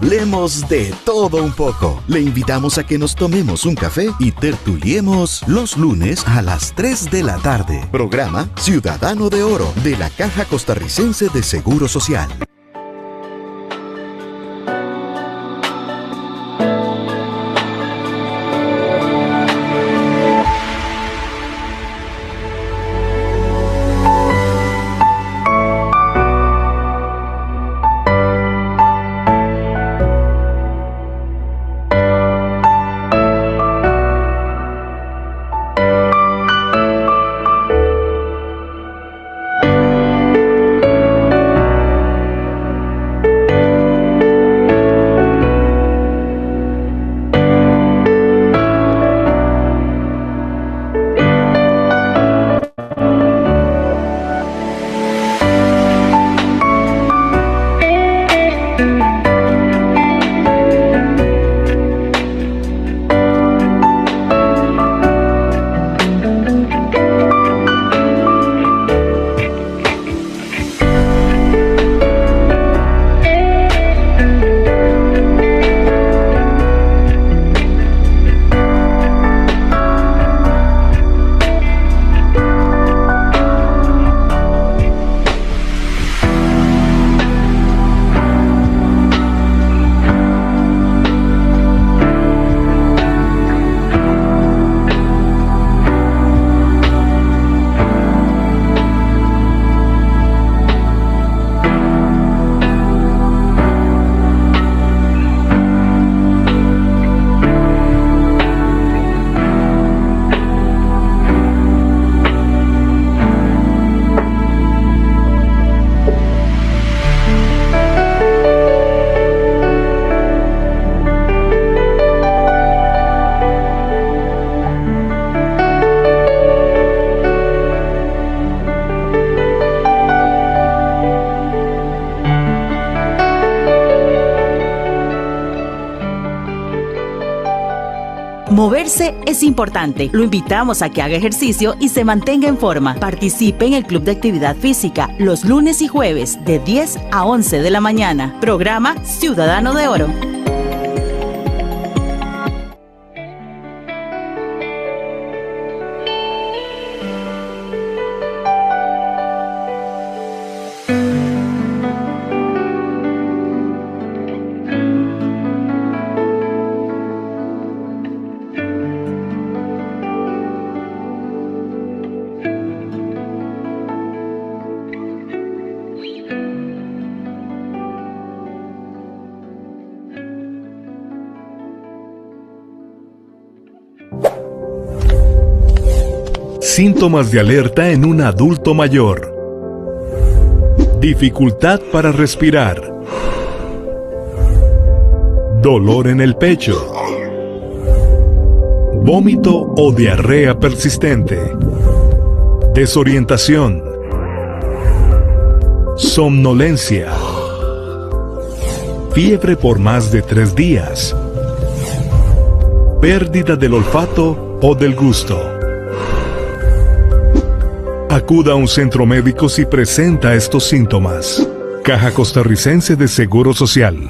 Hablemos de todo un poco. Le invitamos a que nos tomemos un café y tertuliemos los lunes a las 3 de la tarde. Programa Ciudadano de Oro de la Caja Costarricense de Seguro Social. Moverse es importante. Lo invitamos a que haga ejercicio y se mantenga en forma. Participe en el Club de Actividad Física los lunes y jueves de 10 a 11 de la mañana. Programa Ciudadano de Oro. Síntomas de alerta en un adulto mayor. Dificultad para respirar. Dolor en el pecho. Vómito o diarrea persistente. Desorientación. Somnolencia. Fiebre por más de 3 días. Pérdida del olfato o del gusto. Acuda a un centro médico si presenta estos síntomas. Caja Costarricense de Seguro Social.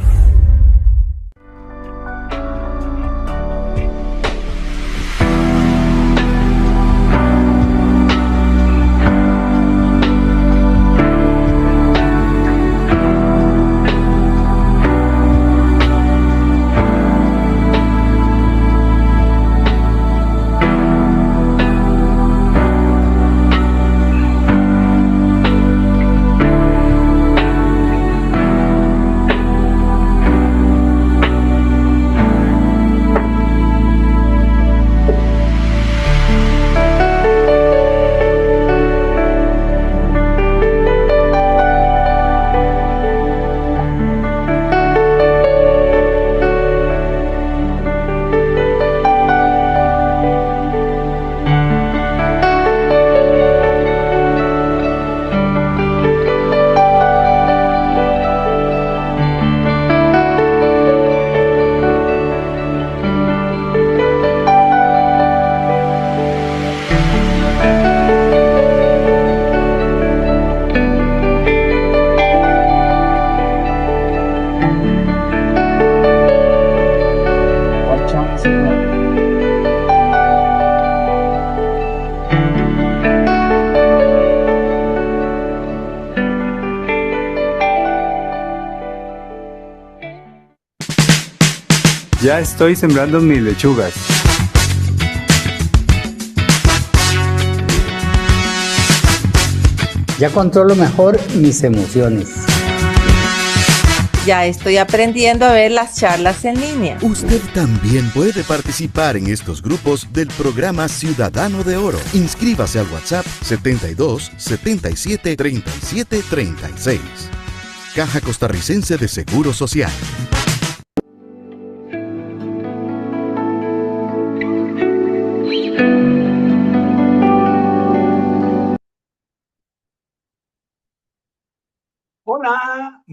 Ya estoy sembrando mis lechugas. Ya controlo mejor mis emociones. Ya estoy aprendiendo a ver las charlas en línea. Usted también puede participar en estos grupos del programa Ciudadano de Oro. Inscríbase al WhatsApp 72 77 37 36. Caja Costarricense de Seguro Social. Hola,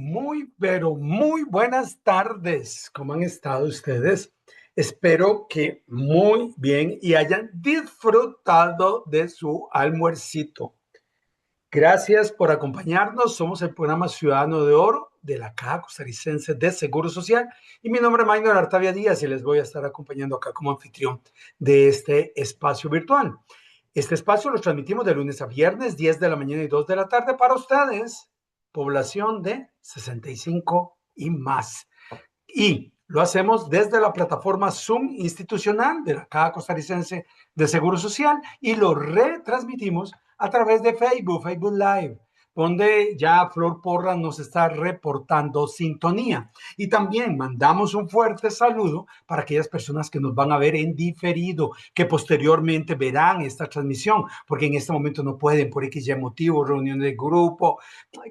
pero muy buenas tardes. ¿Cómo han estado ustedes? Espero que muy bien y hayan disfrutado de su almuercito. Gracias por acompañarnos. Somos el programa Ciudadano de Oro de la Caja Costarricense de Seguro Social y mi nombre es Maynor Artavia Díaz y les voy a estar acompañando acá como anfitrión de este espacio virtual. Este espacio lo transmitimos de lunes a viernes, 10 de la mañana y 2 de la tarde para ustedes, población de 65 y más. Y lo hacemos desde la plataforma Zoom institucional de la Caja Costarricense de Seguro Social y lo retransmitimos a través de Facebook Live, donde ya Flor Porras nos está reportando sintonía. Y también mandamos un fuerte saludo para aquellas personas que nos van a ver en diferido, que posteriormente verán esta transmisión, porque en este momento no pueden por X y motivo, reunión de grupo,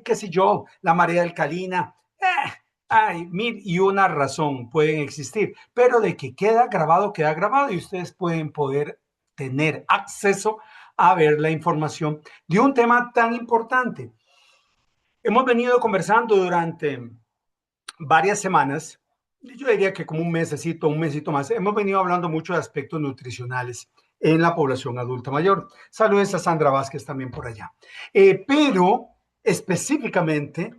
qué sé yo, la marea alcalina. Hay mil y una razón pueden existir, pero de que queda grabado y ustedes pueden poder tener acceso a ver la información de un tema tan importante. Hemos venido conversando durante varias semanas, yo diría que como un mesecito más, hemos venido hablando mucho de aspectos nutricionales en la población adulta mayor. Saludos a Sandra Vázquez también por allá. Pero específicamente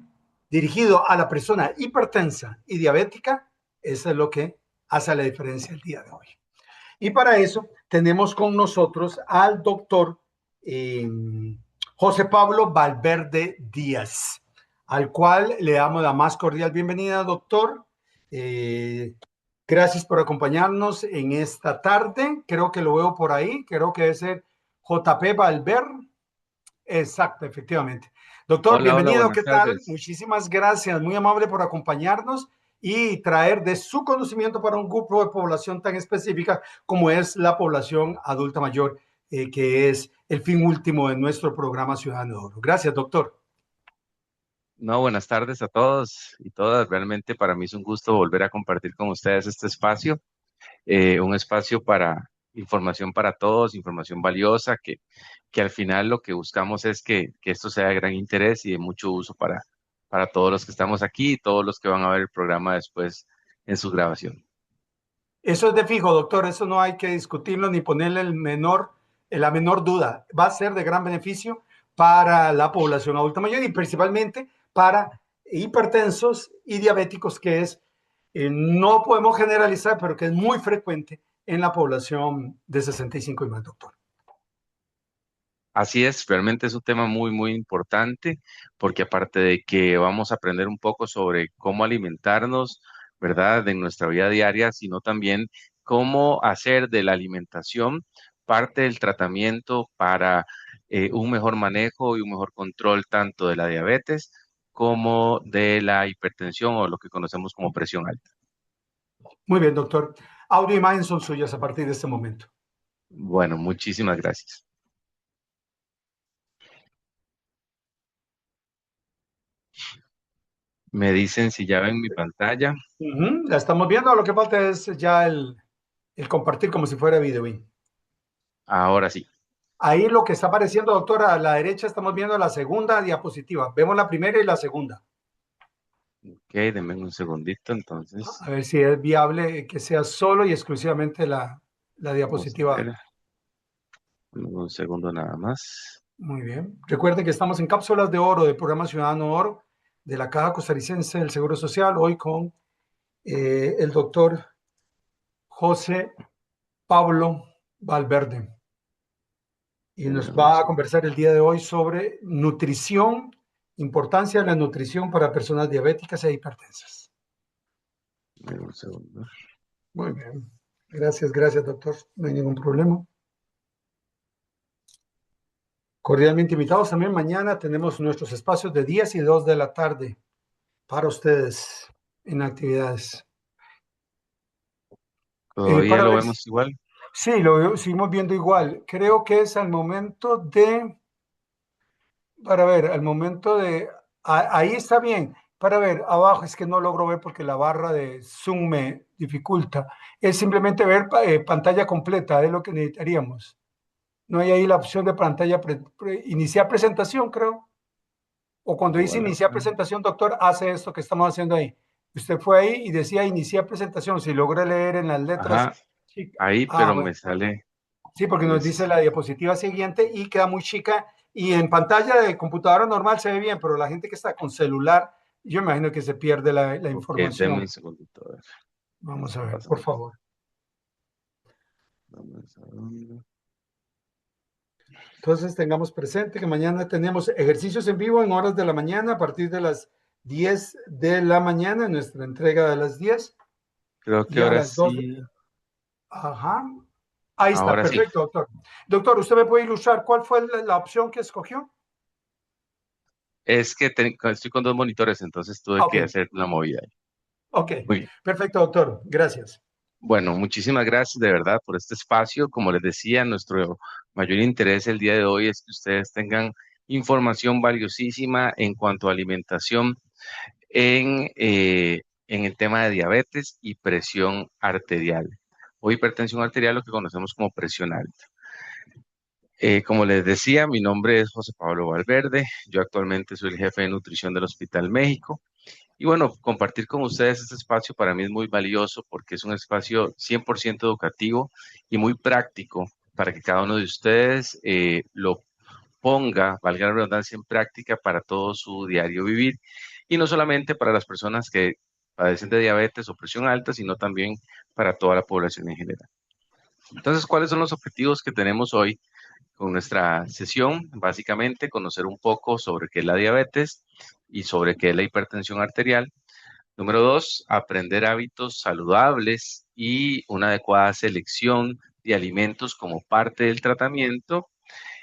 dirigido a la persona hipertensa y diabética, eso es lo que hace la diferencia el día de hoy. Y para eso tenemos con nosotros al doctor José Pablo Valverde Díaz, al cual le damos la más cordial bienvenida, doctor. Gracias por acompañarnos en esta tarde. Creo que lo veo por ahí. Creo que es el JP Valverde. Exacto, efectivamente. Doctor, Hola, hola, bienvenido, buenas ¿qué tal? tardes. Muchísimas gracias, muy amable por acompañarnos y traer de su conocimiento para un grupo de población tan específica como es la población adulta mayor, que es el fin último de nuestro programa Ciudadano de Oro. Gracias, doctor. No, buenas tardes a todos y todas. Realmente para mí es un gusto volver a compartir con ustedes este espacio, un espacio para información para todos, información valiosa, que al final lo que buscamos es que esto sea de gran interés y de mucho uso para todos los que estamos aquí y todos los que van a ver el programa después en su grabación. Eso es de fijo, doctor, eso no hay que discutirlo ni ponerle la menor duda. Va a ser de gran beneficio para la población adulta mayor y principalmente para hipertensos y diabéticos, que es, no podemos generalizar, pero que es muy frecuente en la población de 65 y más, doctor. Así es, realmente es un tema muy, muy importante porque aparte de que vamos a aprender un poco sobre cómo alimentarnos, ¿verdad? En nuestra vida diaria, sino también cómo hacer de la alimentación parte del tratamiento para un mejor manejo y un mejor control tanto de la diabetes como de la hipertensión o lo que conocemos como presión alta. Muy bien, doctor. Audio y imagen son suyas a partir de este momento. Bueno, muchísimas gracias. Me dicen si ya ven mi pantalla. La estamos viendo, lo que falta es ya el compartir como si fuera video. Ahora sí. Ahí lo que está apareciendo, doctora, a la derecha estamos viendo la segunda diapositiva. Vemos la primera y la segunda. Ok, denme un segundito entonces. A ver si es viable que sea solo y exclusivamente la Vamos a diapositiva. ver. Un segundo nada más. Muy bien. Recuerden que estamos en Cápsulas de Oro del programa Ciudadano Oro de la Caja Costarricense del Seguro Social, hoy con el doctor José Pablo Valverde. Y nos va a conversar el día de hoy sobre nutrición, importancia de la nutrición para personas diabéticas e hipertensas. Un segundo. Muy bien. Gracias, doctor. No hay ningún problema. Cordialmente invitados también. Mañana tenemos nuestros espacios de 10 y 2 de la tarde para ustedes en actividades. Todavía Para lo ver, vemos igual. sí, seguimos viendo igual. Creo que es al momento de, para ver, al momento de, ahí está bien. Para ver, abajo es que no logro ver porque la barra de Zoom me dificulta. Es simplemente ver pantalla completa, es lo que necesitaríamos. No hay ahí la opción de pantalla, iniciar presentación, creo. O cuando dice Igual iniciar acá. presentación, doctor, hace esto que estamos haciendo ahí. Usted fue ahí y decía iniciar presentación. Si logra leer en las letras Ajá, chica. ahí, Ah, pero bueno. me sale, Sí, porque nos dice pues, la diapositiva siguiente y queda muy chica. Y en pantalla de computadora normal se ve bien, pero la gente que está con celular, yo me imagino que se pierde la ok, denme un información. segundito, a ver, ¿qué Vamos a está ver, por pasando? favor. Dame un segundo. Entonces tengamos presente que mañana tenemos ejercicios en vivo en horas de la mañana a partir de las 10 de la mañana, en nuestra entrega de las 10 Creo que y a ahora las 2. sí, Ajá. Ahí está, ahora sí. perfecto, doctor. Doctor, ¿usted me puede ilustrar cuál fue la opción que escogió? Es que estoy con dos monitores, entonces tuve Ah, ok, que hacer una movida ahí. ok. Muy bien. Perfecto, doctor. Gracias. Bueno, muchísimas gracias de verdad por este espacio. Como les decía, nuestro mayor interés el día de hoy es que ustedes tengan información valiosísima en cuanto a alimentación en el tema de diabetes y presión arterial o hipertensión arterial, lo que conocemos como presión alta. Como les decía, mi nombre es José Pablo Valverde. Yo actualmente soy el jefe de nutrición del Hospital México. Y bueno, compartir con ustedes este espacio para mí es muy valioso porque es un espacio 100% educativo y muy práctico para que cada uno de ustedes lo ponga, valga la redundancia, en práctica para todo su diario vivir y no solamente para las personas que padecen de diabetes o presión alta, sino también para toda la población en general. Entonces, ¿cuáles son los objetivos que tenemos hoy con nuestra sesión? Básicamente, conocer un poco sobre qué es la diabetes y sobre qué es la hipertensión arterial. Número dos, aprender hábitos saludables y una adecuada selección de alimentos como parte del tratamiento.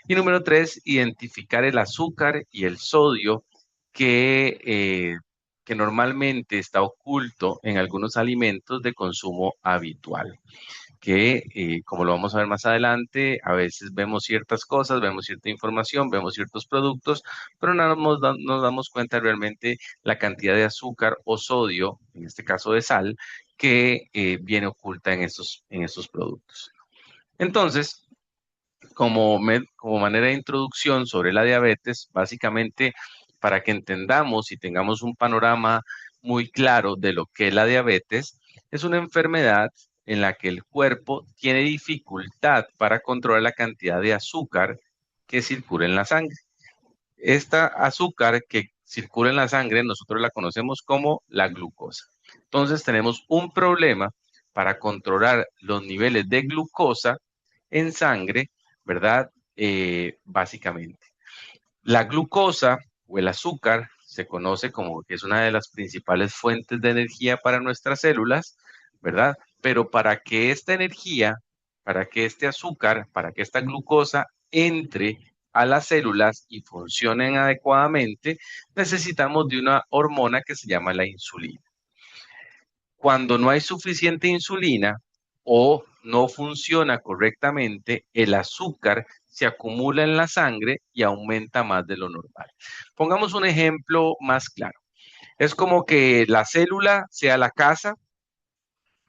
Y número tres, identificar el azúcar y el sodio que normalmente está oculto en algunos alimentos de consumo habitual que, como lo vamos a ver más adelante, a veces vemos ciertas cosas, vemos cierta información, vemos ciertos productos, pero no nos damos cuenta realmente la cantidad de azúcar o sodio, en este caso de sal, que viene oculta en estos productos. Entonces, como manera de introducción sobre la diabetes, básicamente para que entendamos y tengamos un panorama muy claro de lo que es la diabetes, es una enfermedad en la que el cuerpo tiene dificultad para controlar la cantidad de azúcar que circula en la sangre. Esta azúcar que circula en la sangre nosotros la conocemos como la glucosa. Entonces tenemos un problema para controlar los niveles de glucosa en sangre, ¿verdad? Básicamente. La glucosa o el azúcar se conoce como que es una de las principales fuentes de energía para nuestras células, ¿verdad? Pero para que esta energía, para que este azúcar, para que esta glucosa entre a las células y funcionen adecuadamente, necesitamos de una hormona que se llama la insulina. Cuando no hay suficiente insulina o no funciona correctamente, el azúcar se acumula en la sangre y aumenta más de lo normal. Pongamos un ejemplo más claro. Es como que la célula sea la casa,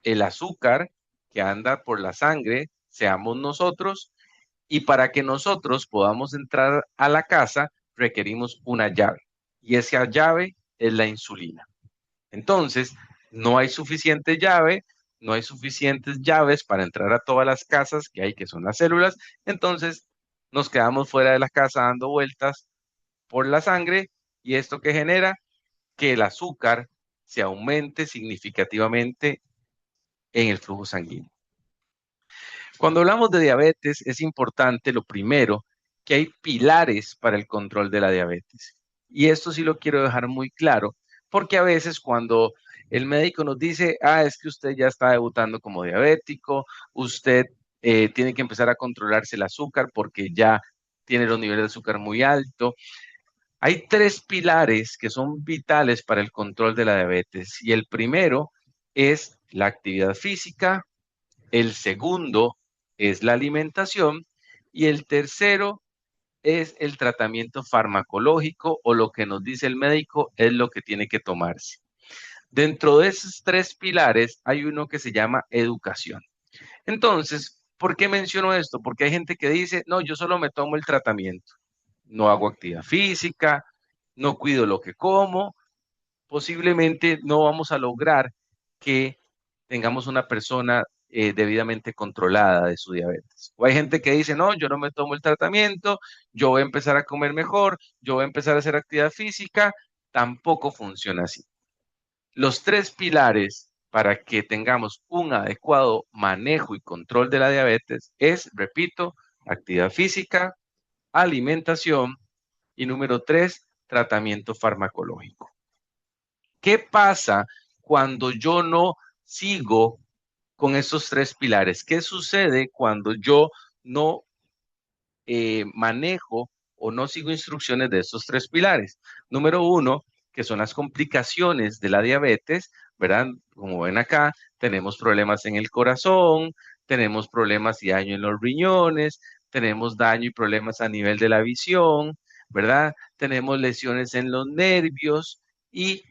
el azúcar que anda por la sangre seamos nosotros, y para que nosotros podamos entrar a la casa requerimos una llave y esa llave es la insulina. Entonces, no hay suficiente llave, no hay suficientes llaves para entrar a todas las casas que hay, que son las células. Entonces, nos quedamos fuera de la casa dando vueltas por la sangre y esto que genera que el azúcar se aumente significativamente en el flujo sanguíneo. Cuando hablamos de diabetes, es importante lo primero que hay pilares para el control de la diabetes. Y esto sí lo quiero dejar muy claro, porque a veces cuando el médico nos dice, es que usted ya está debutando como diabético, usted tiene que empezar a controlarse el azúcar porque ya tiene los niveles de azúcar muy alto. Hay tres pilares que son vitales para el control de la diabetes y el primero es la actividad física, el segundo es la alimentación y el tercero es el tratamiento farmacológico o lo que nos dice el médico es lo que tiene que tomarse. Dentro de esos tres pilares hay uno que se llama educación. Entonces, ¿por qué menciono esto? Porque hay gente que dice, no, yo solo me tomo el tratamiento, no hago actividad física, no cuido lo que como, posiblemente no vamos a lograr que tengamos una persona debidamente controlada de su diabetes. O hay gente que dice, no, yo no me tomo el tratamiento, yo voy a empezar a comer mejor, yo voy a empezar a hacer actividad física, tampoco funciona así. Los tres pilares para que tengamos un adecuado manejo y control de la diabetes es, repito, actividad física, alimentación y número tres, tratamiento farmacológico. ¿Qué pasa cuando yo no sigo con estos tres pilares? ¿Qué sucede cuando yo no manejo o no sigo instrucciones de estos tres pilares? Número uno, que son las complicaciones de la diabetes, ¿verdad? Como ven acá, tenemos problemas en el corazón, tenemos problemas y daño en los riñones, tenemos daño y problemas a nivel de la visión, ¿verdad? Tenemos lesiones en los nervios y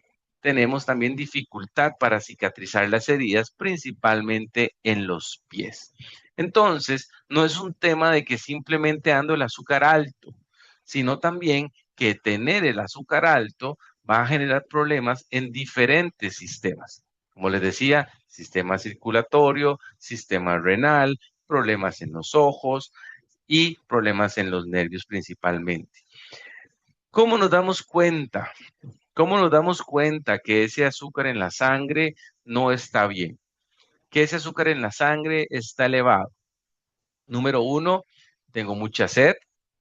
tenemos también dificultad para cicatrizar las heridas, principalmente en los pies. Entonces, no es un tema de que simplemente ando el azúcar alto, sino también que tener el azúcar alto va a generar problemas en diferentes sistemas. Como les decía, sistema circulatorio, sistema renal, problemas en los ojos y problemas en los nervios principalmente. ¿Cómo nos damos cuenta? ¿Cómo nos damos cuenta que ese azúcar en la sangre no está bien? Que ese azúcar en la sangre está elevado. Número uno, tengo mucha sed,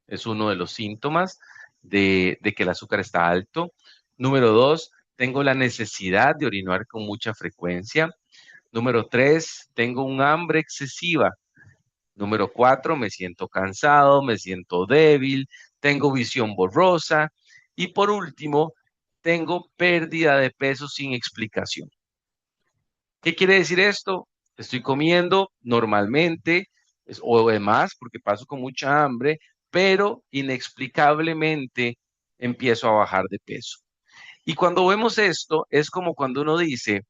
es uno de los síntomas de que el azúcar está alto. Número dos, tengo la necesidad de orinar con mucha frecuencia. Número tres, tengo un hambre excesiva. Número cuatro, me siento cansado, me siento débil, tengo visión borrosa. Y por último, tengo pérdida de peso sin explicación. ¿Qué quiere decir esto? Estoy comiendo normalmente o demás porque paso con mucha hambre, pero inexplicablemente empiezo a bajar de peso. Y cuando vemos esto, es como cuando uno dice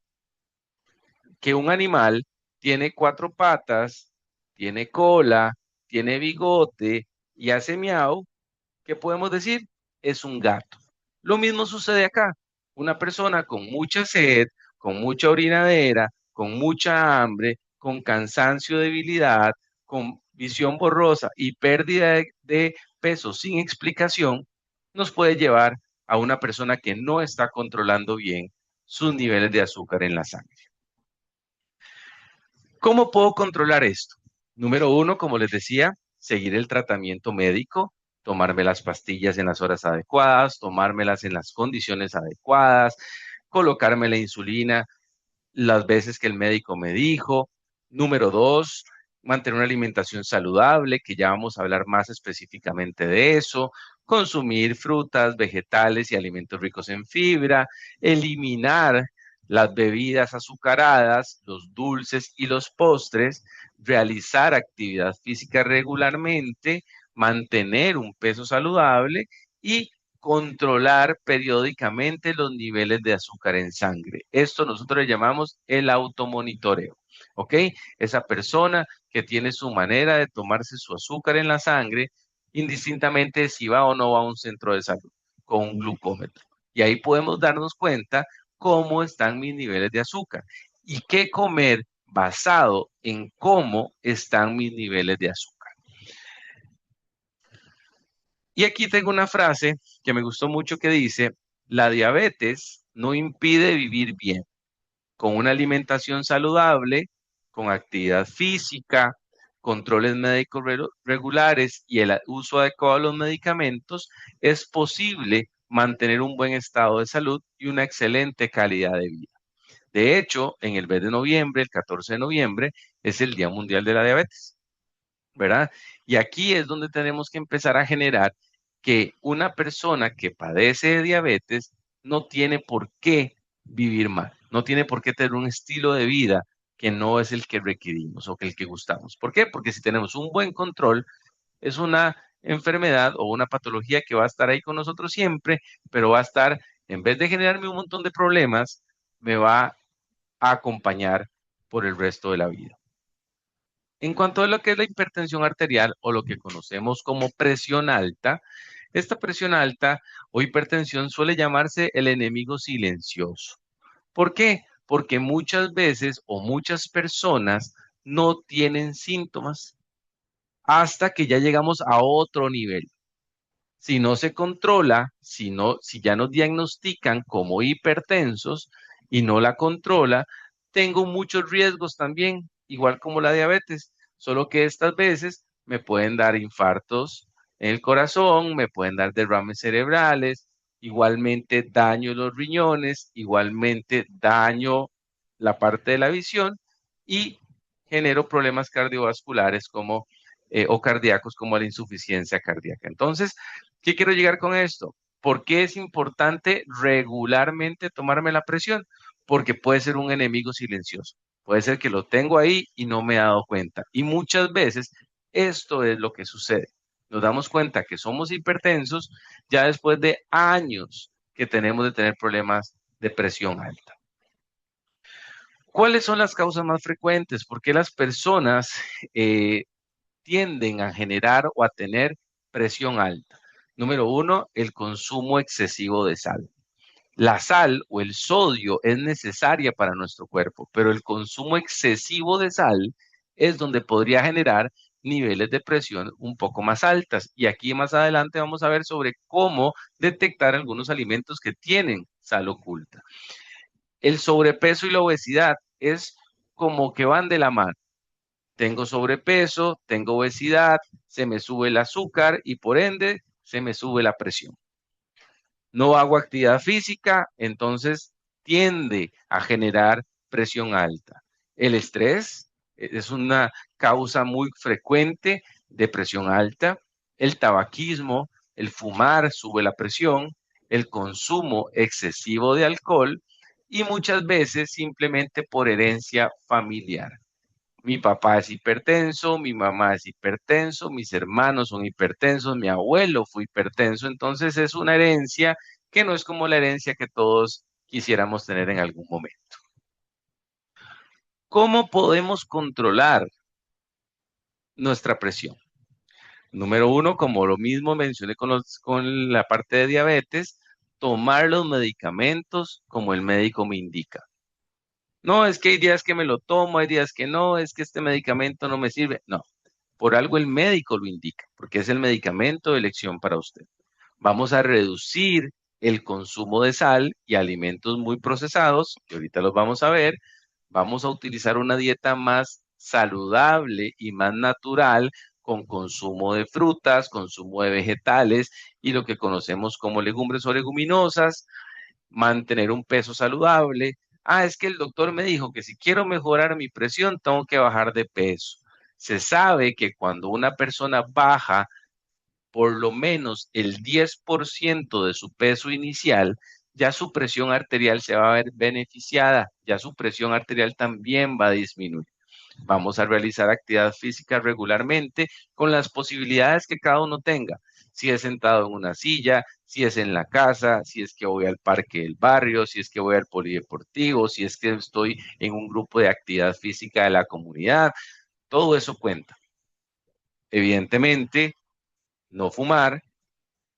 que un animal tiene cuatro patas, tiene cola, tiene bigote y hace miau. ¿Qué podemos decir? Es un gato. Lo mismo sucede acá. Una persona con mucha sed, con mucha orinadera, con mucha hambre, con cansancio, debilidad, con visión borrosa y pérdida de peso sin explicación, nos puede llevar a una persona que no está controlando bien sus niveles de azúcar en la sangre. ¿Cómo puedo controlar esto? Número uno, como les decía, seguir el tratamiento médico, tomarme las pastillas en las horas adecuadas, tomármelas en las condiciones adecuadas, colocarme la insulina las veces que el médico me dijo. Número dos, mantener una alimentación saludable, que ya vamos a hablar más específicamente de eso, consumir frutas, vegetales y alimentos ricos en fibra, eliminar las bebidas azucaradas, los dulces y los postres, realizar actividad física regularmente, mantener un peso saludable y controlar periódicamente los niveles de azúcar en sangre. Esto nosotros le llamamos el automonitoreo, ¿ok? Esa persona que tiene su manera de tomarse su azúcar en la sangre, indistintamente si va o no va a un centro de salud, con un glucómetro. Y ahí podemos darnos cuenta cómo están mis niveles de azúcar y qué comer basado en cómo están mis niveles de azúcar. Y aquí tengo una frase que me gustó mucho que dice, la diabetes no impide vivir bien. Con una alimentación saludable, con actividad física, controles médicos regulares y el uso adecuado de los medicamentos, es posible mantener un buen estado de salud y una excelente calidad de vida. De hecho, en el mes de noviembre, el 14 de noviembre, es el Día Mundial de la Diabetes, ¿verdad? Y aquí es donde tenemos que empezar a generar que una persona que padece de diabetes no tiene por qué vivir mal, no tiene por qué tener un estilo de vida que no es el que requerimos o que el que gustamos. ¿Por qué? Porque si tenemos un buen control, es una enfermedad o una patología que va a estar ahí con nosotros siempre, pero va a estar, en vez de generarme un montón de problemas, me va a acompañar por el resto de la vida. En cuanto a lo que es la hipertensión arterial o lo que conocemos como presión alta, esta presión alta o hipertensión suele llamarse el enemigo silencioso. ¿Por qué? Porque muchas veces o muchas personas no tienen síntomas hasta que ya llegamos a otro nivel. Si no se controla, si ya nos diagnostican como hipertensos y no la controla, tengo muchos riesgos también, igual como la diabetes, solo que estas veces me pueden dar infartos en el corazón, me pueden dar derrames cerebrales, igualmente daño en los riñones, igualmente daño la parte de la visión y genero problemas cardiovasculares como o cardíacos como la insuficiencia cardíaca. Entonces, ¿qué quiero llegar con esto? ¿Por qué es importante regularmente tomarme la presión? Porque puede ser un enemigo silencioso. Puede ser que lo tengo ahí y no me he dado cuenta. Y muchas veces esto es lo que sucede. Nos damos cuenta que somos hipertensos ya después de años que tenemos de tener problemas de presión alta. ¿Cuáles son las causas más frecuentes? ¿Por qué las personas tienden a generar o a tener presión alta? Número uno, el consumo excesivo de sal. La sal o el sodio es necesaria para nuestro cuerpo, pero el consumo excesivo de sal es donde podría generar niveles de presión un poco más altas. Y aquí más adelante vamos a ver sobre cómo detectar algunos alimentos que tienen sal oculta. El sobrepeso y la obesidad es como que van de la mano. Tengo sobrepeso, tengo obesidad, se me sube el azúcar y por ende se me sube la presión. No hago actividad física, entonces tiende a generar presión alta. El estrés es una causa muy frecuente de presión alta. El tabaquismo, el fumar sube la presión, el consumo excesivo de alcohol y muchas veces simplemente por herencia familiar. Mi papá es hipertenso, mi mamá es hipertenso, mis hermanos son hipertensos, mi abuelo fue hipertenso, entonces es una herencia que no es como la herencia que todos quisiéramos tener en algún momento. ¿Cómo podemos controlar nuestra presión? Número uno, como lo mismo mencioné con la parte de diabetes, tomar los medicamentos como el médico me indica. No, es que hay días que me lo tomo, hay días que no, es que este medicamento no me sirve. No, por algo el médico lo indica, porque es el medicamento de elección para usted. Vamos a reducir el consumo de sal y alimentos muy procesados, que ahorita los vamos a ver. Vamos a utilizar una dieta más saludable y más natural con consumo de frutas, consumo de vegetales y lo que conocemos como legumbres o leguminosas, mantener un peso saludable. Ah, es que el doctor me dijo que si quiero mejorar mi presión, tengo que bajar de peso. Se sabe que cuando una persona baja por lo menos el 10% de su peso inicial, ya su presión arterial se va a ver beneficiada, ya su presión arterial también va a disminuir. Vamos a realizar actividad física regularmente con las posibilidades que cada uno tenga. Si es sentado en una silla, si es en la casa, si es que voy al parque del barrio, si es que voy al polideportivo, si es que estoy en un grupo de actividad física de la comunidad, todo eso cuenta. Evidentemente, no fumar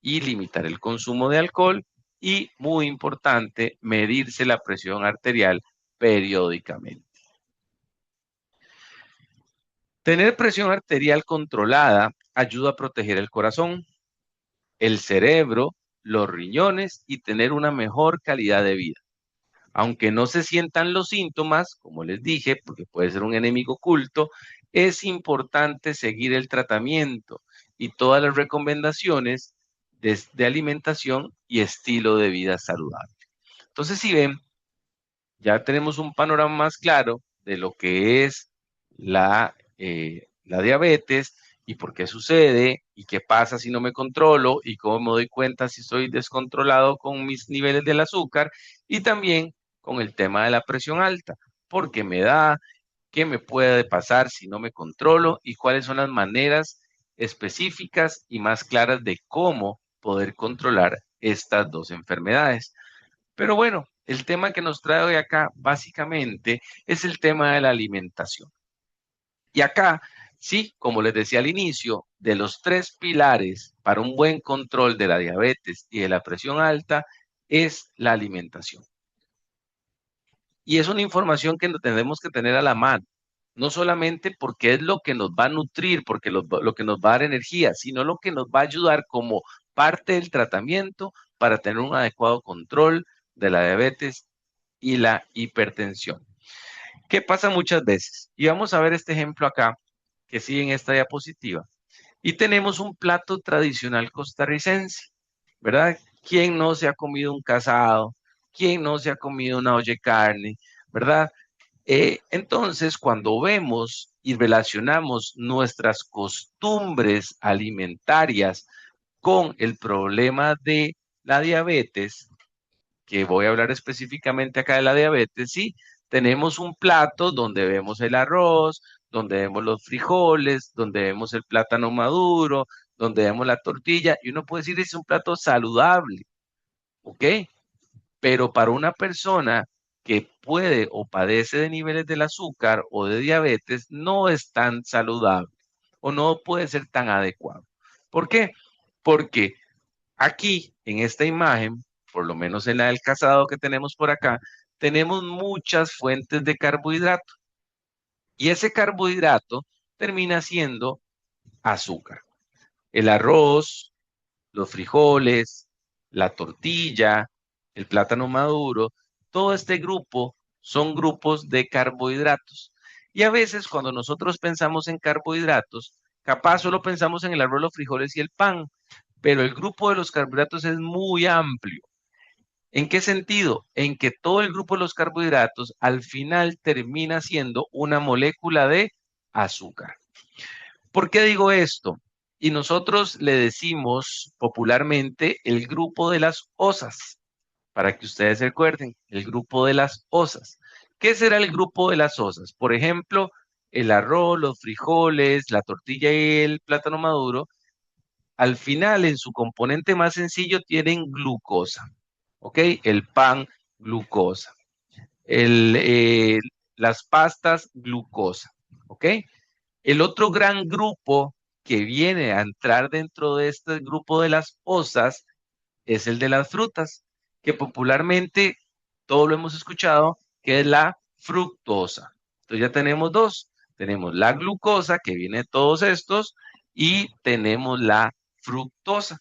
y limitar el consumo de alcohol y, muy importante, medirse la presión arterial periódicamente. Tener presión arterial controlada ayuda a proteger el corazón, el cerebro, los riñones y tener una mejor calidad de vida. Aunque no se sientan los síntomas, como les dije, porque puede ser un enemigo oculto, es importante seguir el tratamiento y todas las recomendaciones de alimentación y estilo de vida saludable. Entonces, si ven, ya tenemos un panorama más claro de lo que es la diabetes y por qué sucede y qué pasa si no me controlo y cómo me doy cuenta si estoy descontrolado con mis niveles del azúcar y también con el tema de la presión alta, porque me da, qué me puede pasar si no me controlo y cuáles son las maneras específicas y más claras de cómo poder controlar estas dos enfermedades. Pero bueno, el tema que nos trae hoy acá básicamente es el tema de la alimentación. Y acá, sí, como les decía al inicio, de los tres pilares para un buen control de la diabetes y de la presión alta es la alimentación. Y es una información que tenemos que tener a la mano, no solamente porque es lo que nos va a nutrir, porque lo que nos va a dar energía, sino lo que nos va a ayudar como parte del tratamiento para tener un adecuado control de la diabetes y la hipertensión. ¿Qué pasa muchas veces? Y vamos a ver este ejemplo acá, que sigue en esta diapositiva. Y tenemos un plato tradicional costarricense, ¿verdad? ¿Quién no se ha comido un casado? ¿Quién no se ha comido una olla de carne? ¿Verdad? Entonces, cuando vemos y relacionamos nuestras costumbres alimentarias con el problema de la diabetes, que voy a hablar específicamente acá de la diabetes, sí, tenemos un plato donde vemos el arroz, donde vemos los frijoles, donde vemos el plátano maduro, donde vemos la tortilla, y uno puede decir es un plato saludable, ¿ok? Pero para una persona que puede o padece de niveles del azúcar o de diabetes, no es tan saludable o no puede ser tan adecuado. ¿Por qué? Porque aquí, en esta imagen, por lo menos en la del casado que tenemos por acá, tenemos muchas fuentes de carbohidrato y ese carbohidrato termina siendo azúcar. El arroz, los frijoles, la tortilla, el plátano maduro, todo este grupo son grupos de carbohidratos. Y a veces cuando nosotros pensamos en carbohidratos, capaz solo pensamos en el arroz, los frijoles y el pan, pero el grupo de los carbohidratos es muy amplio. ¿En qué sentido? En que todo el grupo de los carbohidratos al final termina siendo una molécula de azúcar. ¿Por qué digo esto? Y nosotros le decimos popularmente el grupo de las osas, para que ustedes se acuerden, el grupo de las osas. ¿Qué será el grupo de las osas? Por ejemplo, el arroz, los frijoles, la tortilla y el plátano maduro al final, en su componente más sencillo, tienen glucosa, ¿ok? El pan, glucosa. El, eh, las pastas, glucosa, ¿ok? El otro gran grupo que viene a entrar dentro de este grupo de las osas es el de las frutas, que popularmente todo lo hemos escuchado, que es la fructosa. Entonces ya tenemos dos. Tenemos la glucosa, que viene de todos estos, y tenemos la fructosa.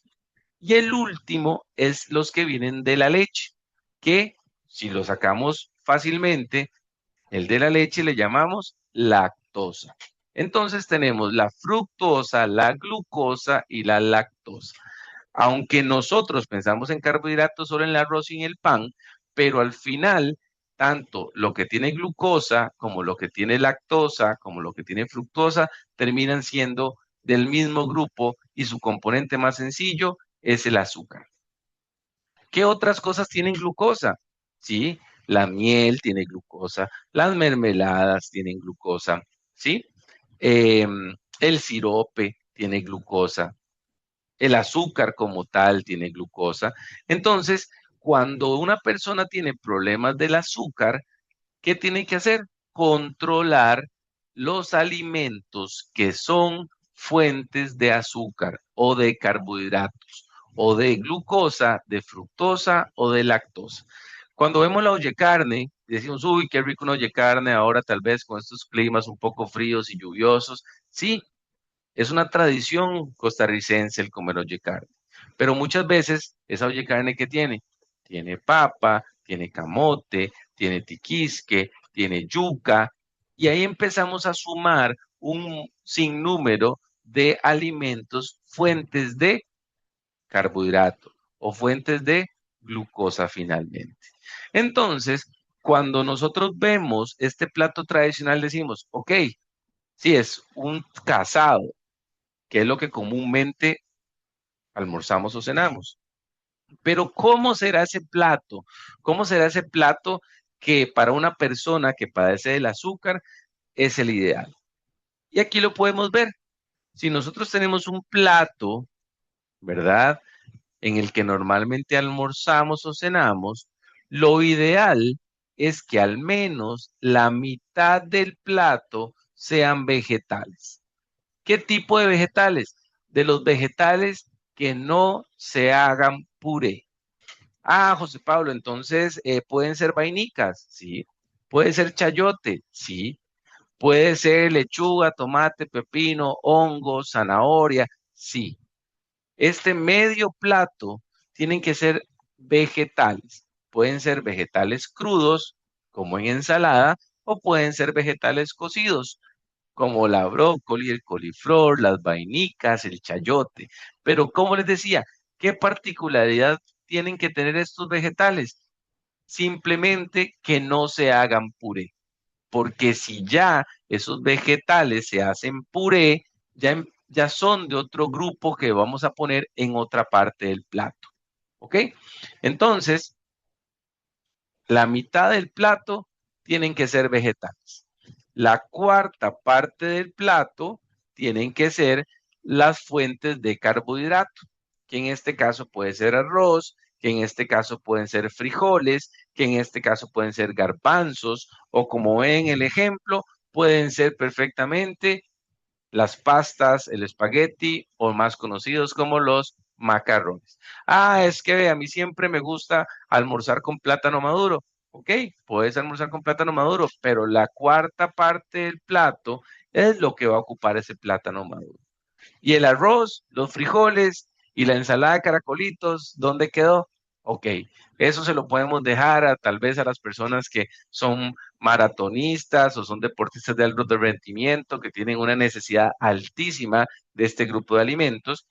Y el último es los que vienen de la leche, que si lo sacamos fácilmente, el de la leche le llamamos lactosa. Entonces tenemos la fructosa, la glucosa y la lactosa. Aunque nosotros pensamos en carbohidratos solo en el arroz y en el pan, pero al final, tanto lo que tiene glucosa como lo que tiene lactosa, como lo que tiene fructosa, terminan siendo del mismo grupo y su componente más sencillo es el azúcar. ¿Qué otras cosas tienen glucosa? Sí, la miel tiene glucosa, las mermeladas tienen glucosa, ¿sí? El sirope tiene glucosa, el azúcar como tal tiene glucosa. Entonces, cuando una persona tiene problemas del azúcar, ¿qué tiene que hacer? Controlar los alimentos que son fuentes de azúcar o de carbohidratos o de glucosa, de fructosa o de lactosa. Cuando vemos la olla de carne, decimos, uy, qué rico una olla de carne ahora tal vez con estos climas un poco fríos y lluviosos. Sí, es una tradición costarricense el comer olla de carne, pero muchas veces esa olla de carne que tiene, tiene papa, tiene camote, tiene tiquisque, tiene yuca, y ahí empezamos a sumar un sinnúmero de alimentos, fuentes de carbohidrato o fuentes de glucosa finalmente. Entonces, Cuando nosotros vemos este plato tradicional decimos, ok, sí, es un casado, que es lo que comúnmente almorzamos o cenamos. Pero ¿cómo será ese plato? ¿Cómo será ese plato que para una persona que padece del azúcar es el ideal? Y aquí lo podemos ver. Si nosotros tenemos un plato, ¿verdad? En el que normalmente almorzamos o cenamos, lo ideal es que al menos la mitad del plato sean vegetales. ¿Qué tipo de vegetales? De los vegetales que no se hagan puré. Ah, José Pablo, entonces pueden ser vainicas, sí. Puede ser chayote, sí. Puede ser lechuga, tomate, pepino, hongo, zanahoria, sí. Este medio plato tienen que ser vegetales. Pueden ser vegetales crudos, como en ensalada, o pueden ser vegetales cocidos, como la brócoli, el coliflor, las vainicas, el chayote. Pero como les decía, ¿qué particularidad tienen que tener estos vegetales? Simplemente que no se hagan puré, porque si ya esos vegetales se hacen puré, ya son de otro grupo que vamos a poner en otra parte del plato. ¿Ok? Entonces, la mitad del plato tienen que ser vegetales. La cuarta parte del plato tienen que ser las fuentes de carbohidrato, que en este caso puede ser arroz, que en este caso pueden ser frijoles, que en este caso pueden ser garbanzos, o como ven el ejemplo, pueden ser perfectamente las pastas, el espagueti o más conocidos como los macarrones. Ah, es que a mí siempre me gusta almorzar con plátano maduro. Ok, puedes almorzar con plátano maduro, pero la cuarta parte del plato es lo que va a ocupar ese plátano maduro. Y el arroz, los frijoles y la ensalada de caracolitos, ¿dónde quedó? Ok, eso se lo podemos dejar tal vez a las personas que son maratonistas o son deportistas de alto rendimiento, que tienen una necesidad altísima de este grupo de alimentos.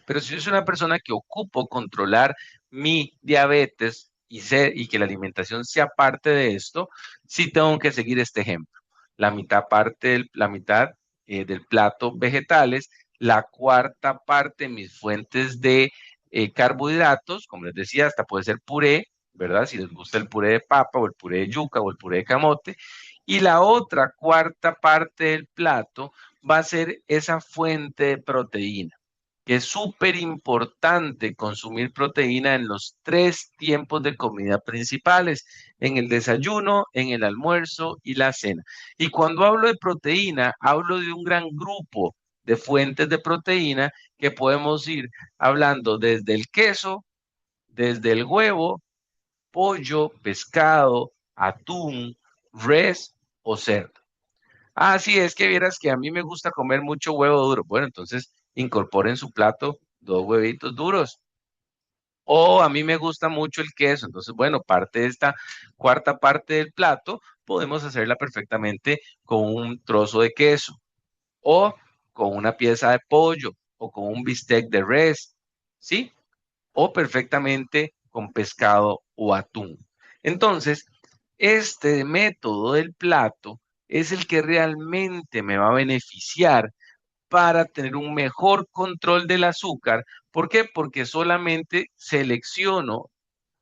Pero si yo soy una persona que ocupo controlar mi diabetes y que la alimentación sea parte de esto, sí tengo que seguir este ejemplo. La mitad del plato vegetales, la cuarta parte mis fuentes de carbohidratos, como les decía, hasta puede ser puré, ¿verdad? Si les gusta el puré de papa o el puré de yuca o el puré de camote. Y la otra cuarta parte del plato va a ser esa fuente de proteína, que es súper importante consumir proteína en los 3 tiempos de comida principales, en el desayuno, en el almuerzo y la cena. Y cuando hablo de proteína, hablo de un gran grupo de fuentes de proteína que podemos ir hablando desde el queso, desde el huevo, pollo, pescado, atún, res o cerdo. Ah, sí, es que vieras que a mí me gusta comer mucho huevo duro. Bueno, entonces incorporen en su plato 2 huevitos duros. O a mí me gusta mucho el queso. Entonces, bueno, parte de esta cuarta parte del plato podemos hacerla perfectamente con un trozo de queso o con una pieza de pollo o con un bistec de res, ¿sí? O perfectamente con pescado o atún. Entonces, este método del plato es el que realmente me va a beneficiar para tener un mejor control del azúcar. ¿Por qué? Porque solamente selecciono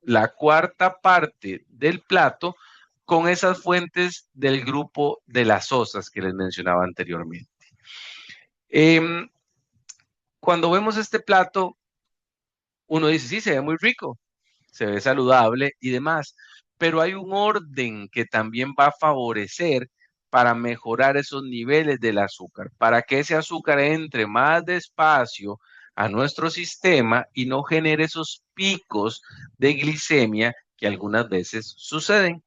la cuarta parte del plato con esas fuentes del grupo de las sosas que les mencionaba anteriormente. Em, Cuando vemos este plato, uno dice, sí, se ve muy rico, se ve saludable y demás, pero hay un orden que también va a favorecer para mejorar esos niveles del azúcar, para que ese azúcar entre más despacio a nuestro sistema y no genere esos picos de glicemia que algunas veces suceden.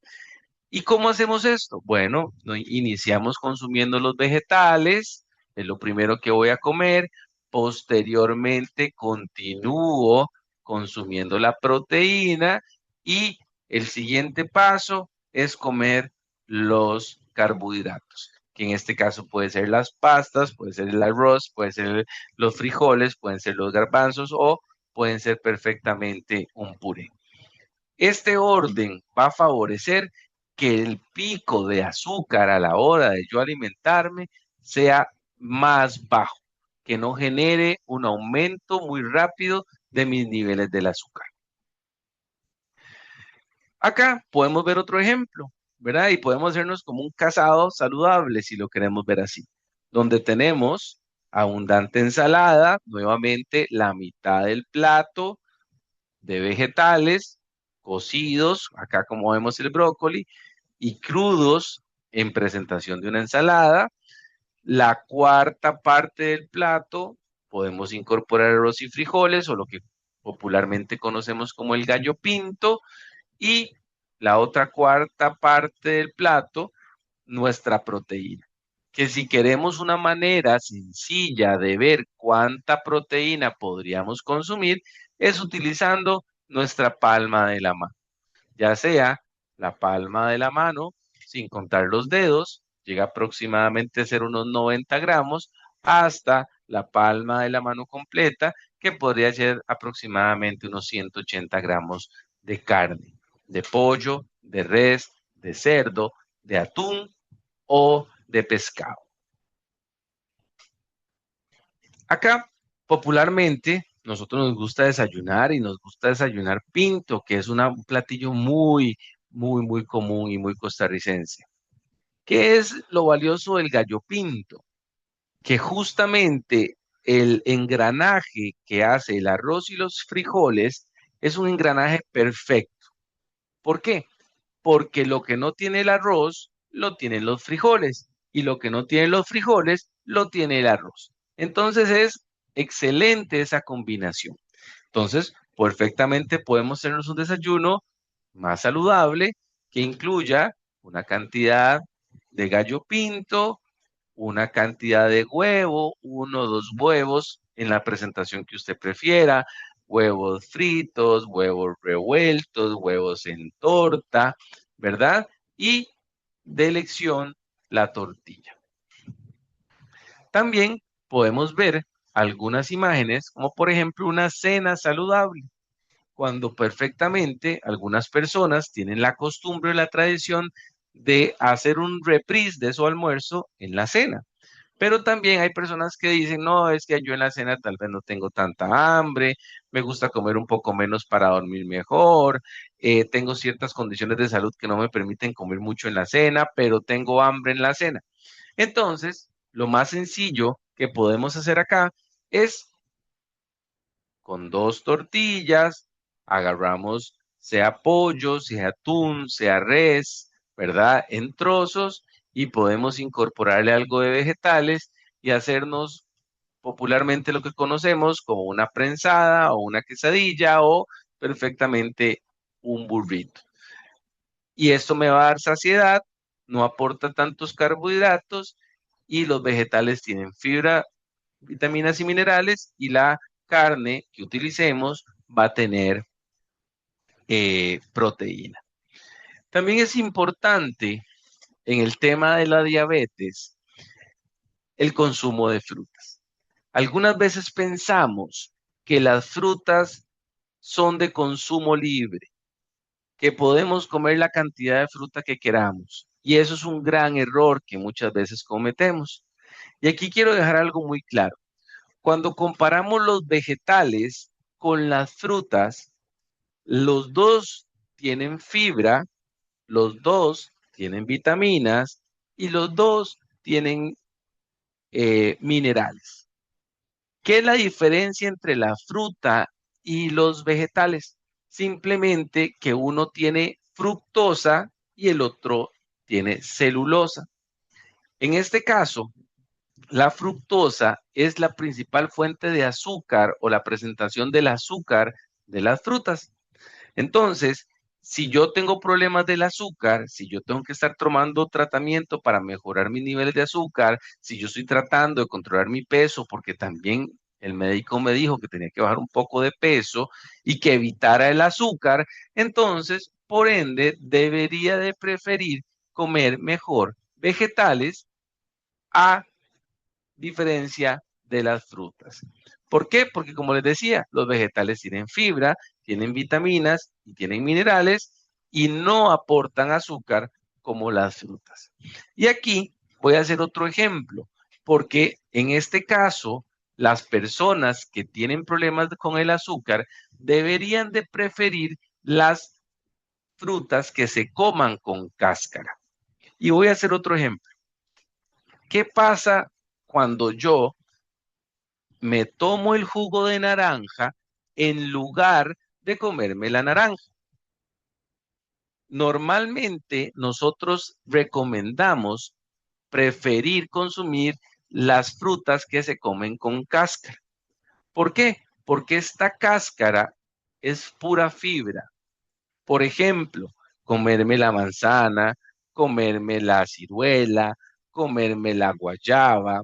¿Y cómo hacemos esto? Bueno, iniciamos consumiendo los vegetales, es lo primero que voy a comer. Posteriormente continúo consumiendo la proteína y el siguiente paso es comer los carbohidratos, que en este caso puede ser las pastas, puede ser el arroz, puede ser los frijoles, pueden ser los garbanzos o pueden ser perfectamente un puré. Este orden va a favorecer que el pico de azúcar a la hora de yo alimentarme sea más bajo, que no genere un aumento muy rápido de mis niveles del azúcar. Acá podemos ver otro ejemplo, ¿verdad? Y podemos hacernos como un casado saludable, si lo queremos ver así, donde tenemos abundante ensalada, nuevamente la mitad del plato de vegetales cocidos, acá como vemos el brócoli, y crudos en presentación de una ensalada. La cuarta parte del plato podemos incorporar arroz y frijoles, o lo que popularmente conocemos como el gallo pinto, y la otra cuarta parte del plato, nuestra proteína. Que si queremos una manera sencilla de ver cuánta proteína podríamos consumir, es utilizando nuestra palma de la mano. Ya sea la palma de la mano, sin contar los dedos, llega aproximadamente a ser unos 90 gramos, hasta la palma de la mano completa, que podría ser aproximadamente unos 180 gramos de carne, de pollo, de res, de cerdo, de atún o de pescado. Acá, popularmente, nosotros nos gusta desayunar y nos gusta desayunar pinto, que es un platillo muy común y muy costarricense. ¿Qué es lo valioso del gallo pinto? Que justamente el engranaje que hace el arroz y los frijoles es un engranaje perfecto. ¿Por qué? Porque lo que no tiene el arroz, lo tienen los frijoles, y lo que no tiene los frijoles, lo tiene el arroz. Entonces es excelente esa combinación. Entonces, perfectamente podemos hacernos un desayuno más saludable que incluya una cantidad de gallo pinto, una cantidad de huevo, 1 o 2 huevos en la presentación que usted prefiera, huevos fritos, huevos revueltos, huevos en torta, ¿verdad? Y de elección, la tortilla. También podemos ver algunas imágenes, como por ejemplo una cena saludable, cuando perfectamente algunas personas tienen la costumbre o la tradición de hacer un reprise de su almuerzo en la cena. Pero también hay personas que dicen, no, es que yo en la cena tal vez no tengo tanta hambre, me gusta comer un poco menos para dormir mejor, tengo ciertas condiciones de salud que no me permiten comer mucho en la cena, pero tengo hambre en la cena. Entonces, lo más sencillo que podemos hacer acá es con 2 tortillas, agarramos sea pollo, sea atún, sea res, ¿verdad? En trozos, y podemos incorporarle algo de vegetales y hacernos popularmente lo que conocemos como una prensada o una quesadilla o perfectamente un burrito. Y esto me va a dar saciedad, no aporta tantos carbohidratos y los vegetales tienen fibra, vitaminas y minerales, y la carne que utilicemos va a tener proteína. También es importante en el tema de la diabetes el consumo de frutas. Algunas veces pensamos que las frutas son de consumo libre, que podemos comer la cantidad de fruta que queramos. Y eso es un gran error que muchas veces cometemos. Y aquí quiero dejar algo muy claro. Cuando comparamos los vegetales con las frutas, los dos tienen fibra, los dos tienen vitaminas y los dos tienen minerales. ¿Qué es la diferencia entre la fruta y los vegetales? Simplemente que uno tiene fructosa y el otro tiene celulosa. En este caso, la fructosa es la principal fuente de azúcar o la presentación del azúcar de las frutas. Entonces, si yo tengo problemas del azúcar, si yo tengo que estar tomando tratamiento para mejorar mis niveles de azúcar, si yo estoy tratando de controlar mi peso, porque también el médico me dijo que tenía que bajar un poco de peso y que evitara el azúcar, entonces, por ende, debería de preferir comer mejor vegetales a diferencia de las frutas. ¿Por qué? Porque como les decía, los vegetales tienen fibra, tienen vitaminas y tienen minerales y no aportan azúcar como las frutas. Y aquí voy a hacer otro ejemplo, porque en este caso, las personas que tienen problemas con el azúcar deberían de preferir las frutas que se coman con cáscara. Y voy a hacer otro ejemplo. ¿Qué pasa cuando yo me tomo el jugo de naranja en lugar de comerme la naranja? Normalmente nosotros recomendamos preferir consumir las frutas que se comen con cáscara. ¿Por qué? Porque esta cáscara es pura fibra. Por ejemplo, comerme la manzana, comerme la ciruela, comerme la guayaba,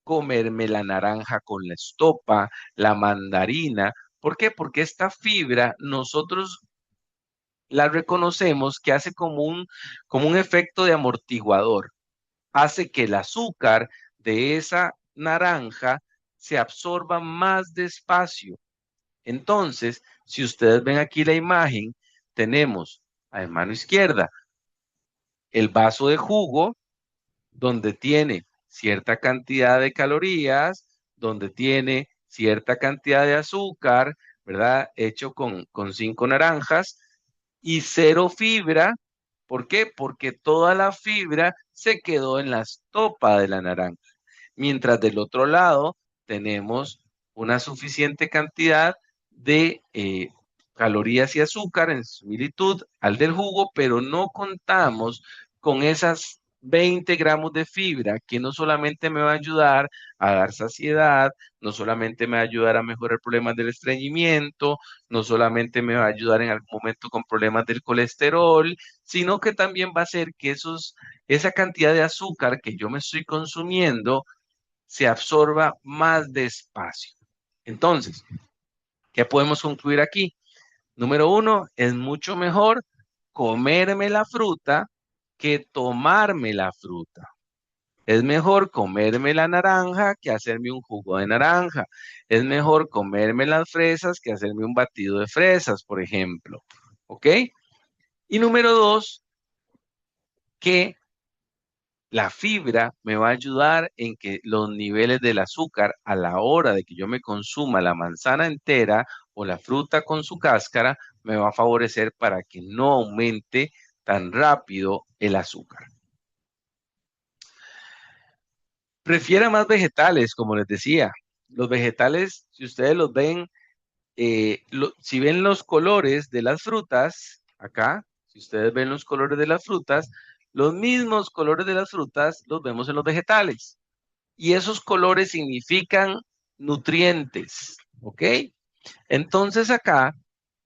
comerme la naranja con la estopa, la mandarina. ¿Por qué? Porque esta fibra nosotros la reconocemos que hace como un efecto de amortiguador. Hace que el azúcar de esa naranja se absorba más despacio. Entonces, si ustedes ven aquí la imagen, tenemos a mano izquierda el vaso de jugo, donde tiene cierta cantidad de calorías, donde tiene cierta cantidad de azúcar, ¿verdad? Hecho con 5 naranjas y 0 fibra. ¿Por qué? Porque toda la fibra se quedó en la estopa de la naranja. Mientras del otro lado tenemos una suficiente cantidad de calorías y azúcar en similitud al del jugo, pero no contamos con esas 20 gramos de fibra que no solamente me va a ayudar a dar saciedad, no solamente me va a ayudar a mejorar problemas del estreñimiento, no solamente me va a ayudar en algún momento con problemas del colesterol, sino que también va a hacer que esa cantidad de azúcar que yo me estoy consumiendo se absorba más despacio. Entonces, ¿qué podemos concluir aquí? Número 1, es mucho mejor comerme la fruta que tomarme la fruta. Es mejor comerme la naranja que hacerme un jugo de naranja. Es mejor comerme las fresas que hacerme un batido de fresas, por ejemplo. ¿Ok? Y número 2, que la fibra me va a ayudar en que los niveles del azúcar a la hora de que yo me consuma la manzana entera o la fruta con su cáscara, me va a favorecer para que no aumente tan rápido el azúcar. Prefiera más vegetales, como les decía. Los vegetales, si ustedes los ven, si ven los colores de las frutas, acá, si ustedes ven los colores de las frutas, los mismos colores de las frutas los vemos en los vegetales. Y esos colores significan nutrientes, ¿ok? Entonces acá,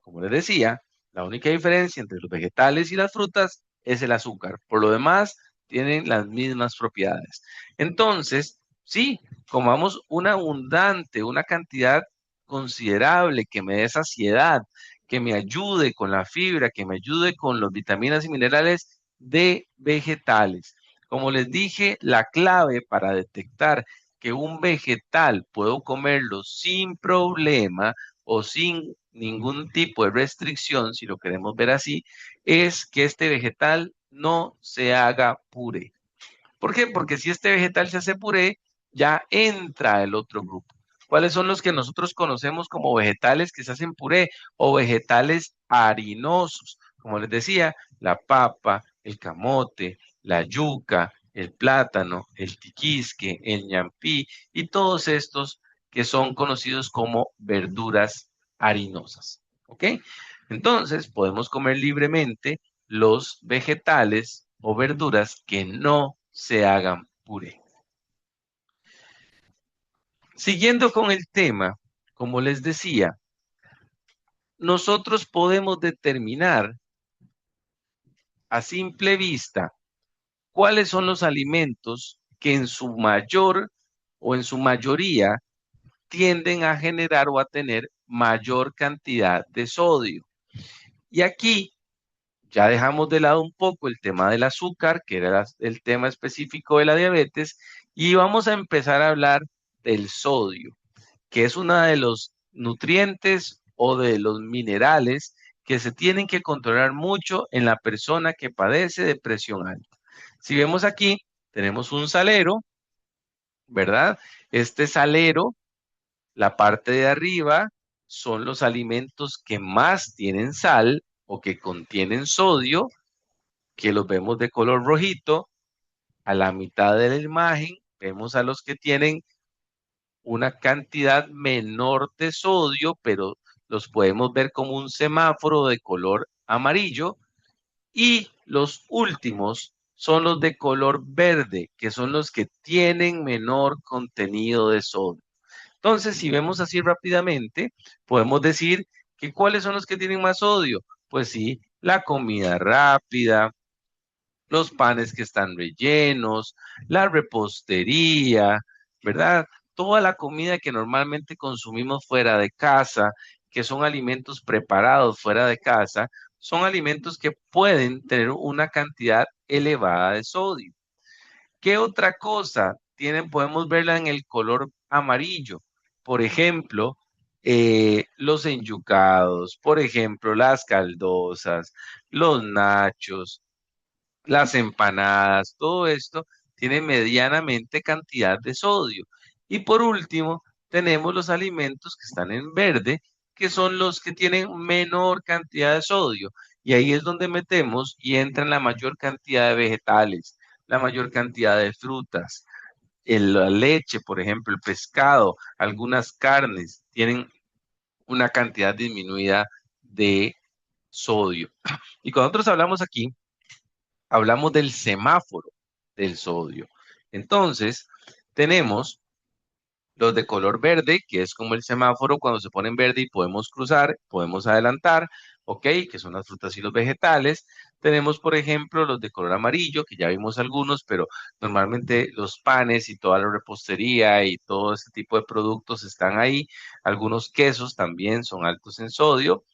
como les decía, la única diferencia entre los vegetales y las frutas es el azúcar. Por lo demás, tienen las mismas propiedades. Entonces, sí, comamos una cantidad considerable que me dé saciedad, que me ayude con la fibra, que me ayude con las vitaminas y minerales de vegetales. Como les dije, la clave para detectar que un vegetal puedo comerlo sin problema o sin ningún tipo de restricción, si lo queremos ver así, es que este vegetal no se haga puré. ¿Por qué? Porque si este vegetal se hace puré, ya entra el otro grupo. ¿Cuáles son los que nosotros conocemos como vegetales que se hacen puré o vegetales harinosos? Como les decía, la papa, el camote, la yuca, el plátano, el tiquisque, el ñampí y todos estos que son conocidos como verduras harinosas. ¿Ok? Entonces, podemos comer libremente los vegetales o verduras que no se hagan puré. Siguiendo con el tema, como les decía, nosotros podemos determinar a simple vista cuáles son los alimentos que en su mayor o en su mayoría tienden a generar o a tener mayor cantidad de sodio. Y aquí ya dejamos de lado un poco el tema del azúcar, que era el tema específico de la diabetes, y vamos a empezar a hablar del sodio, que es uno de los nutrientes o de los minerales que se tienen que controlar mucho en la persona que padece de presión alta. Si vemos aquí, tenemos un salero, ¿verdad? Este salero, la parte de arriba, son los alimentos que más tienen sal o que contienen sodio, que los vemos de color rojito. A la mitad de la imagen vemos a los que tienen una cantidad menor de sodio, pero los podemos ver como un semáforo de color amarillo. Y los últimos son los de color verde, que son los que tienen menor contenido de sodio. Entonces, si vemos así rápidamente, podemos decir que ¿cuáles son los que tienen más sodio? Pues sí, la comida rápida, los panes que están rellenos, la repostería, ¿verdad? Toda la comida que normalmente consumimos fuera de casa, que son alimentos preparados fuera de casa, son alimentos que pueden tener una cantidad elevada de sodio. ¿Qué otra cosa tienen? Podemos verla en el color amarillo. Por ejemplo, los enyucados, por ejemplo, las caldosas, los nachos, las empanadas, todo esto tiene medianamente cantidad de sodio. Y por último, tenemos los alimentos que están en verde, que son los que tienen menor cantidad de sodio. Y ahí es donde metemos y entran la mayor cantidad de vegetales, la mayor cantidad de frutas, la leche, por ejemplo, el pescado, algunas carnes tienen una cantidad disminuida de sodio. Y cuando nosotros hablamos aquí, hablamos del semáforo del sodio. Entonces, tenemos los de color verde, que es como el semáforo cuando se pone en verde y podemos cruzar, podemos adelantar, ¿ok? Que son las frutas y los vegetales. Tenemos, por ejemplo, los de color amarillo, que ya vimos algunos, pero normalmente los panes y toda la repostería y todo este tipo de productos están ahí. Algunos quesos también son altos en sodio.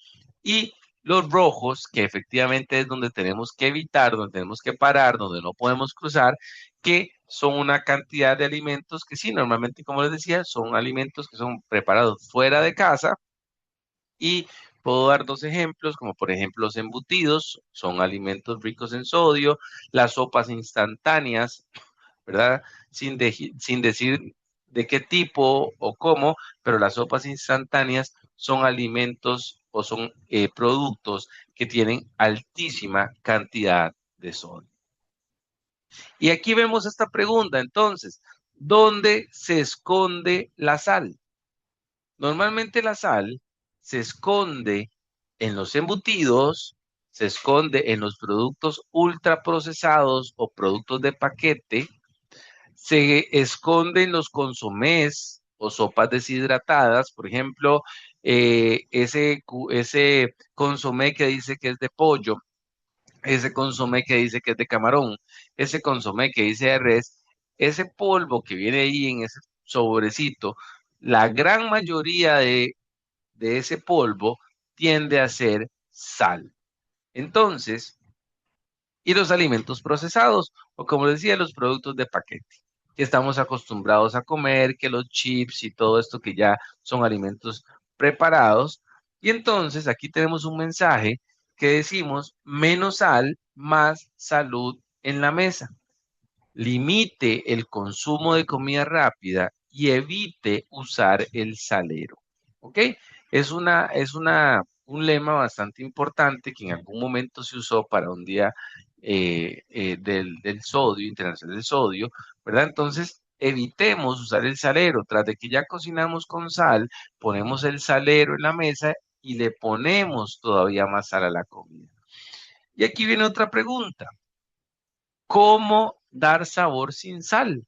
Y los rojos, que efectivamente es donde tenemos que evitar, donde tenemos que parar, donde no podemos cruzar, que son una cantidad de alimentos que sí, normalmente, como les decía, son alimentos que son preparados fuera de casa. Y puedo dar dos ejemplos, como por ejemplo los embutidos, son alimentos ricos en sodio, las sopas instantáneas, ¿verdad? Sin decir de qué tipo o cómo, pero las sopas instantáneas son alimentos o son productos que tienen altísima cantidad de sodio. Y aquí vemos esta pregunta, entonces, ¿dónde se esconde la sal? Normalmente la sal se esconde en los embutidos, se esconde en los productos ultraprocesados o productos de paquete, se esconde en los consomés o sopas deshidratadas, por ejemplo, ese consomé que dice que es de pollo, ese consomé que dice que es de camarón, ese consomé que dice de res, ese polvo que viene ahí en ese sobrecito, la gran mayoría de ese polvo tiende a ser sal. Entonces, y los alimentos procesados, o como decía, los productos de paquete, que estamos acostumbrados a comer, que los chips y todo esto que ya son alimentos preparados. Y entonces aquí tenemos un mensaje que decimos, menos sal, más salud en la mesa. Limite el consumo de comida rápida y evite usar el salero. ¿Ok? Un lema bastante importante que en algún momento se usó para un día del sodio, internacional del sodio, ¿verdad? Entonces, evitemos usar el salero. Tras de que ya cocinamos con sal, ponemos el salero en la mesa y le ponemos todavía más sal a la comida. Y aquí viene otra pregunta. ¿Cómo dar sabor sin sal?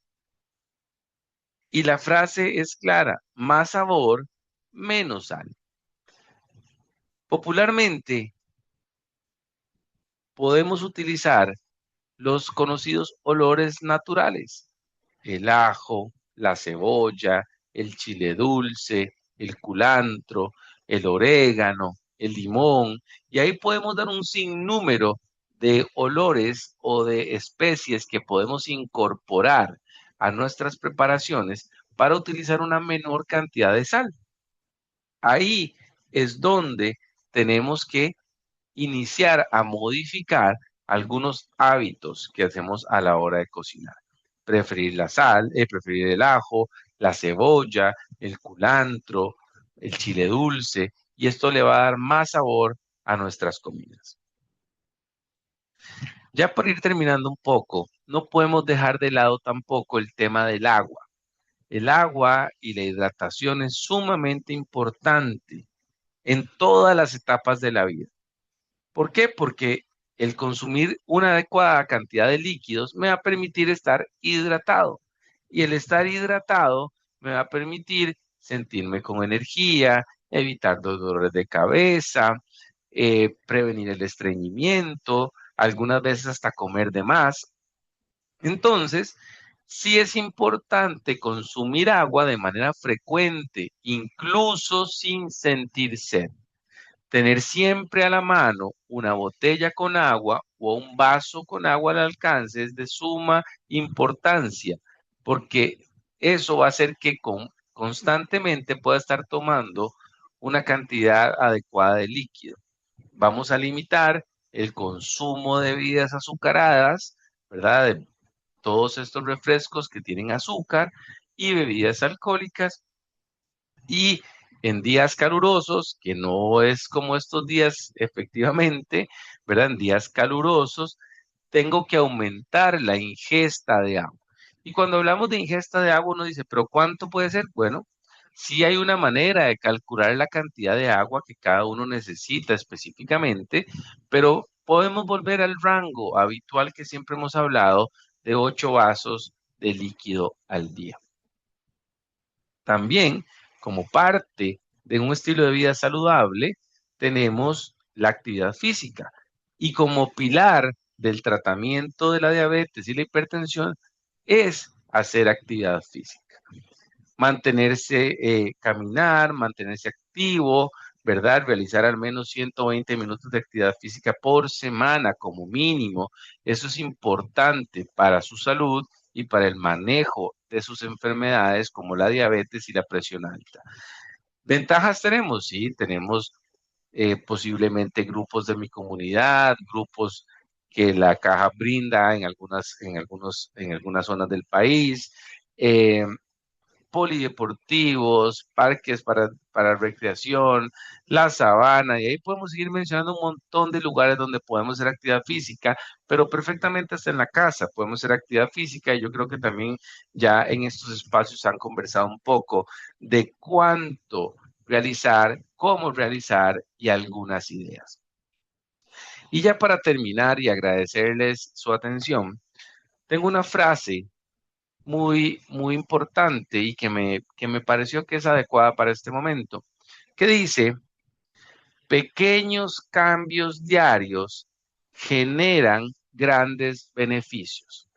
Y la frase es clara, más sabor, menos sal. Popularmente, podemos utilizar los conocidos olores naturales, el ajo, la cebolla, el chile dulce, el culantro, el orégano, el limón, y ahí podemos dar un sinnúmero de olores o de especies que podemos incorporar a nuestras preparaciones para utilizar una menor cantidad de sal. Ahí es donde tenemos que iniciar a modificar algunos hábitos que hacemos a la hora de cocinar. Preferir la sal, preferir el ajo, la cebolla, el culantro, el chile dulce, y esto le va a dar más sabor a nuestras comidas. Ya por ir terminando un poco, no podemos dejar de lado tampoco el tema del agua. El agua y la hidratación es sumamente importante en todas las etapas de la vida. ¿Por qué? Porque el consumir una adecuada cantidad de líquidos me va a permitir estar hidratado. Y el estar hidratado me va a permitir sentirme con energía, evitar dolores de cabeza, prevenir el estreñimiento, algunas veces hasta comer de más. Entonces, sí es importante consumir agua de manera frecuente, incluso sin sentir sed. Tener siempre a la mano una botella con agua o un vaso con agua al alcance es de suma importancia, porque eso va a hacer que constantemente pueda estar tomando una cantidad adecuada de líquido. Vamos a limitar el consumo de bebidas azucaradas, ¿verdad? De todos estos refrescos que tienen azúcar y bebidas alcohólicas, y en días calurosos, que no es como estos días efectivamente, ¿verdad? En días calurosos tengo que aumentar la ingesta de agua. Y cuando hablamos de ingesta de agua, uno dice, ¿pero cuánto puede ser? Bueno, sí hay una manera de calcular la cantidad de agua que cada uno necesita específicamente, pero podemos volver al rango habitual que siempre hemos hablado de 8 vasos de líquido al día. También, como parte de un estilo de vida saludable, tenemos la actividad física. Y como pilar del tratamiento de la diabetes y la hipertensión es hacer actividad física. Mantenerse, caminar, mantenerse activo, ¿verdad? Realizar al menos 120 minutos de actividad física por semana como mínimo. Eso es importante para su salud y para el manejo de sus enfermedades como la diabetes y la presión alta. ¿Ventajas tenemos? Sí, tenemos posiblemente grupos de mi comunidad, grupos que la caja brinda en algunas zonas del país, polideportivos, parques para recreación, la sabana, y ahí podemos seguir mencionando un montón de lugares donde podemos hacer actividad física, pero perfectamente hasta en la casa podemos hacer actividad física, y yo creo que también ya en estos espacios han conversado un poco de cuánto realizar, cómo realizar y algunas ideas. Y ya para terminar y agradecerles su atención, tengo una frase muy importante y que me pareció que es adecuada para este momento, que dice: pequeños cambios diarios generan grandes beneficios.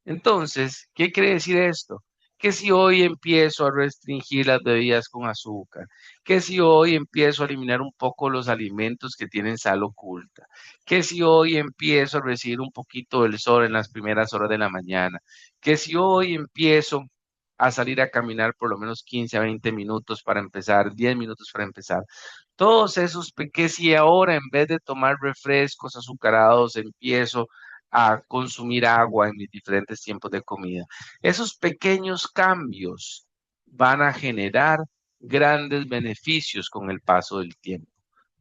Entonces, ¿qué quiere decir esto? Que si hoy empiezo a restringir las bebidas con azúcar, que si hoy empiezo a eliminar un poco los alimentos que tienen sal oculta, que si hoy empiezo a recibir un poquito del sol en las primeras horas de la mañana, que si hoy empiezo a salir a caminar por lo menos 15 a 20 minutos para empezar, 10 minutos para empezar, todos esos que si ahora en vez de tomar refrescos azucarados empiezo a consumir agua en mis diferentes tiempos de comida, esos pequeños cambios van a generar grandes beneficios con el paso del tiempo.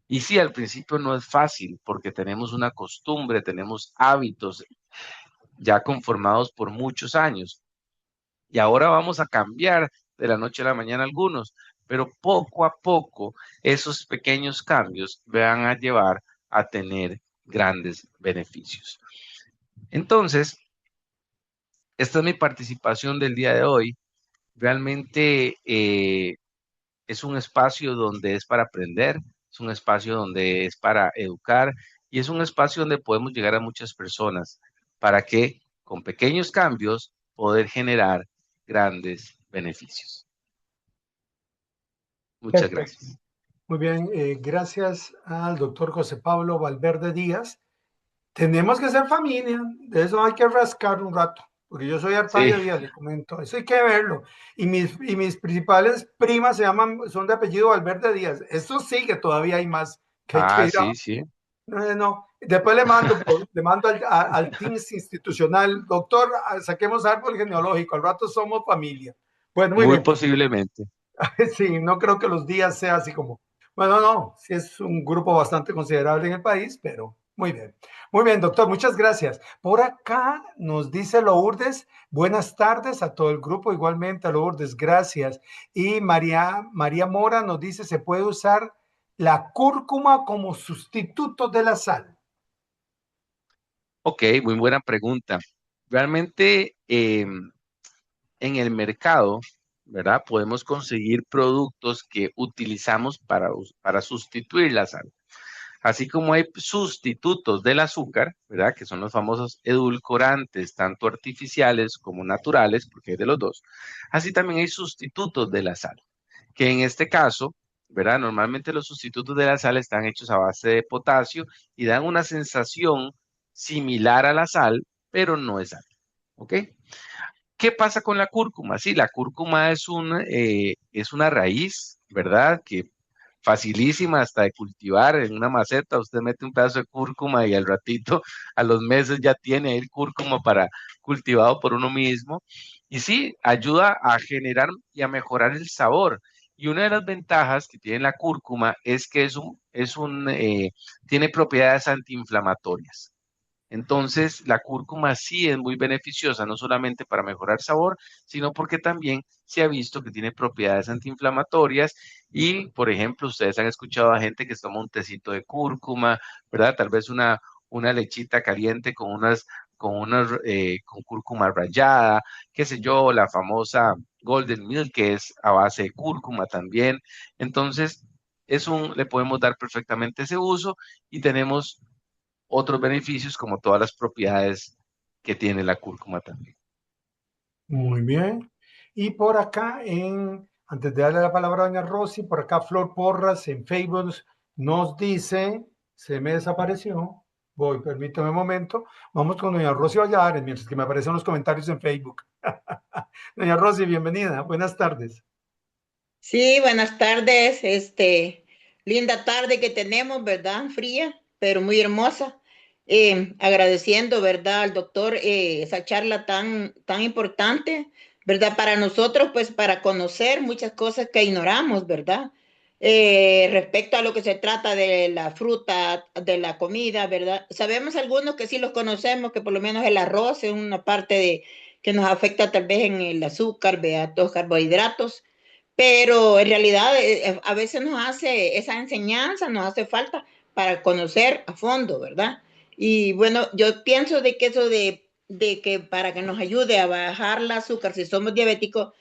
Y sí, al principio no es fácil porque tenemos una costumbre, tenemos hábitos ya conformados por muchos años. Y ahora vamos a cambiar de la noche a la mañana algunos, pero poco a poco esos pequeños cambios van a llevar a tener grandes beneficios. Entonces, esta es mi participación del día de hoy. Realmente es un espacio donde es para aprender, es un espacio donde es para educar, y es un espacio donde podemos llegar a muchas personas para que con pequeños cambios poder generar grandes beneficios. Muchas Perfecto. gracias. Muy bien, gracias al doctor José Pablo Valverde Díaz. Tenemos que ser familia, de eso hay que rascar un rato, porque yo soy Sí. Artadio Díaz, le comento, eso hay que verlo. Y mis principales primas son de apellido Valverde Díaz. Eso sí que todavía hay más que hay que ir Sí, sí. No, no. Después le mando al Teams institucional, doctor, saquemos árbol genealógico, al rato somos familia. Bueno, muy Muy bien. posiblemente. Sí, no creo que los días sea así como, bueno, no, sí es un grupo bastante considerable en el país, pero muy bien. Muy bien, doctor, muchas gracias. Por acá nos dice Lourdes, buenas tardes a todo el grupo, igualmente a Lourdes, gracias. Y María Mora nos dice, ¿se puede usar la cúrcuma como sustituto de la sal? Ok, muy buena pregunta. Realmente en el mercado, ¿verdad? Podemos conseguir productos que utilizamos para sustituir la sal. Así como hay sustitutos del azúcar, ¿verdad? Que son los famosos edulcorantes, tanto artificiales como naturales, porque hay de los dos. Así también hay sustitutos de la sal, que en este caso, ¿verdad? Normalmente los sustitutos de la sal están hechos a base de potasio y dan una sensación similar a la sal, pero no es sal, ¿ok? ¿Qué pasa con la cúrcuma? Sí, la cúrcuma es una raíz, ¿verdad? Que facilísima hasta de cultivar en una maceta. Usted mete un pedazo de cúrcuma y al ratito, a los meses ya tiene el cúrcuma para cultivado por uno mismo. Y sí, ayuda a generar y a mejorar el sabor. Y una de las ventajas que tiene la cúrcuma es que tiene propiedades antiinflamatorias. Entonces, la cúrcuma sí es muy beneficiosa, no solamente para mejorar sabor, sino porque también se ha visto que tiene propiedades antiinflamatorias y, por ejemplo, ustedes han escuchado a gente que toma un tecito de cúrcuma, ¿verdad? Tal vez una lechita caliente con cúrcuma rallada, qué sé yo, la famosa Golden Milk, que es a base de cúrcuma también. Entonces, le podemos dar perfectamente ese uso y tenemos otros beneficios como todas las propiedades que tiene la cúrcuma también. Muy bien. Y por acá, antes de darle la palabra a doña Rosy, por acá Flor Porras en Facebook nos dice, se me desapareció, voy, permítame un momento, vamos con doña Rosy Valladares, mientras que me aparecen los comentarios en Facebook. Doña Rosy, bienvenida, buenas tardes. Sí, buenas tardes. Linda tarde que tenemos, ¿verdad? Fría, pero muy hermosa. Agradeciendo, ¿verdad? Al doctor esa charla tan importante, ¿verdad? Para nosotros, pues para conocer muchas cosas que ignoramos, ¿verdad? Respecto a lo que se trata de la fruta, de la comida, ¿verdad? Sabemos algunos que sí los conocemos, que por lo menos el arroz es una parte que nos afecta tal vez en el azúcar, ¿verdad? Los carbohidratos, pero en realidad a veces nos hace esa enseñanza, nos hace falta para conocer a fondo, ¿verdad? Y bueno, yo pienso de que eso de que para que nos ayude a bajar el azúcar si somos diabéticos,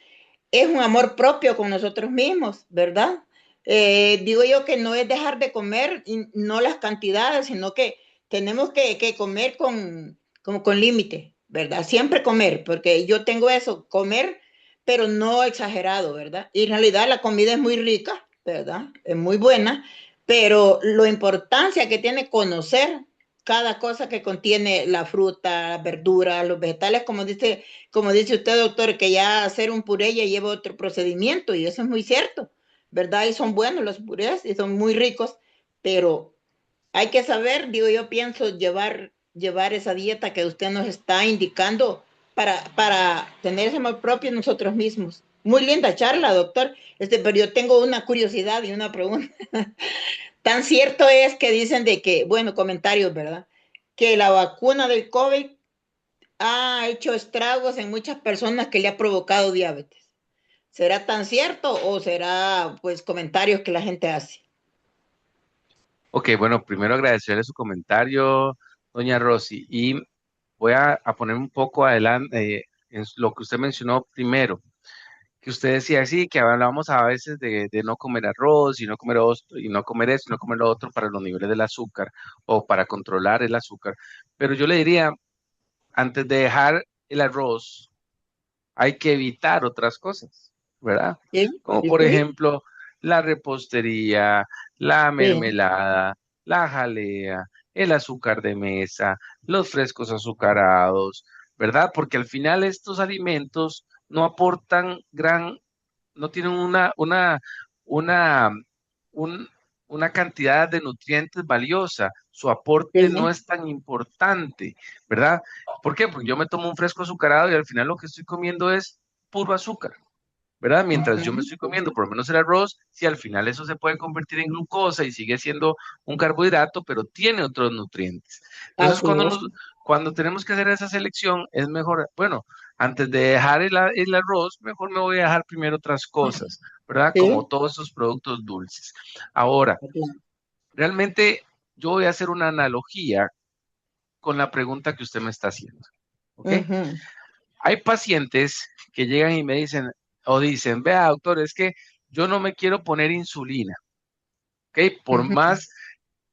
es un amor propio con nosotros mismos, ¿verdad? Digo yo que no es dejar de comer, y no las cantidades, sino que tenemos que comer con límite, ¿verdad? Siempre comer, porque yo tengo eso, comer, pero no exagerado, ¿verdad? Y en realidad la comida es muy rica, ¿verdad? Es muy buena, pero la importancia que tiene conocer cada cosa que contiene la fruta, la verdura, los vegetales, como dice usted, doctor, que ya hacer un puré ya lleva otro procedimiento y eso es muy cierto, ¿verdad? Y son buenos los purés y son muy ricos, pero hay que saber, digo yo, pienso llevar esa dieta que usted nos está indicando para tener ese amor propio nosotros mismos. Muy linda charla, doctor. Pero yo tengo una curiosidad y una pregunta. Tan cierto es que dicen de que, bueno, comentarios, ¿verdad? Que la vacuna del COVID ha hecho estragos en muchas personas que le ha provocado diabetes. ¿Será tan cierto o será pues comentarios que la gente hace? Ok, bueno, primero agradecerle su comentario, doña Rosy, y voy a poner un poco adelante en lo que usted mencionó primero, que usted decía, sí, que hablábamos a veces de no comer arroz y no comer y no comer esto y no comer lo otro para los niveles del azúcar o para controlar el azúcar, pero yo le diría, antes de dejar el arroz, hay que evitar otras cosas, ¿verdad? Sí, Como sí, por sí, ejemplo la repostería, la sí. mermelada, la jalea, el azúcar de mesa, los frescos azucarados, ¿verdad? Porque al final estos alimentos no aportan no tienen una, un, una cantidad de nutrientes valiosa, su aporte no Sí. es tan importante, ¿verdad? ¿Por qué? Porque yo me tomo un fresco azucarado y al final lo que estoy comiendo es puro azúcar, ¿verdad? Mientras yo me Ujú. estoy comiendo por lo menos el arroz, si al final eso se puede convertir en glucosa y sigue siendo un carbohidrato, pero tiene otros nutrientes. Entonces, Así es. cuando tenemos que hacer esa selección, es mejor, bueno, antes de dejar el arroz, mejor me voy a dejar primero otras cosas, ¿verdad? Como Sí. todos esos productos dulces. Ahora, realmente yo voy a hacer una analogía con la pregunta que usted me está haciendo, ¿ok? Ujú. Hay pacientes que llegan y me dicen, o dicen, vea, doctor, es que yo no me quiero poner insulina, ¿ok? Por Ujú. más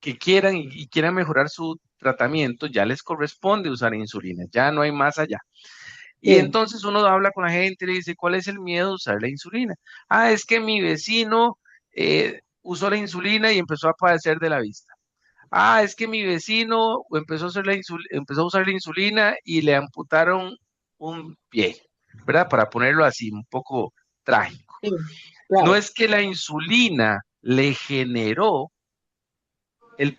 que quieran y quieran mejorar su tratamiento, ya les corresponde usar insulina, ya no hay más allá. Y Sí. entonces uno habla con la gente y le dice, ¿cuál es el miedo de usar la insulina? Ah, es que mi vecino usó la insulina y empezó a padecer de la vista. Ah, es que mi vecino empezó a usar la insulina y le amputaron un pie, ¿verdad? Para ponerlo así, un poco trágico. Sí. No Claro. es que la insulina le generó el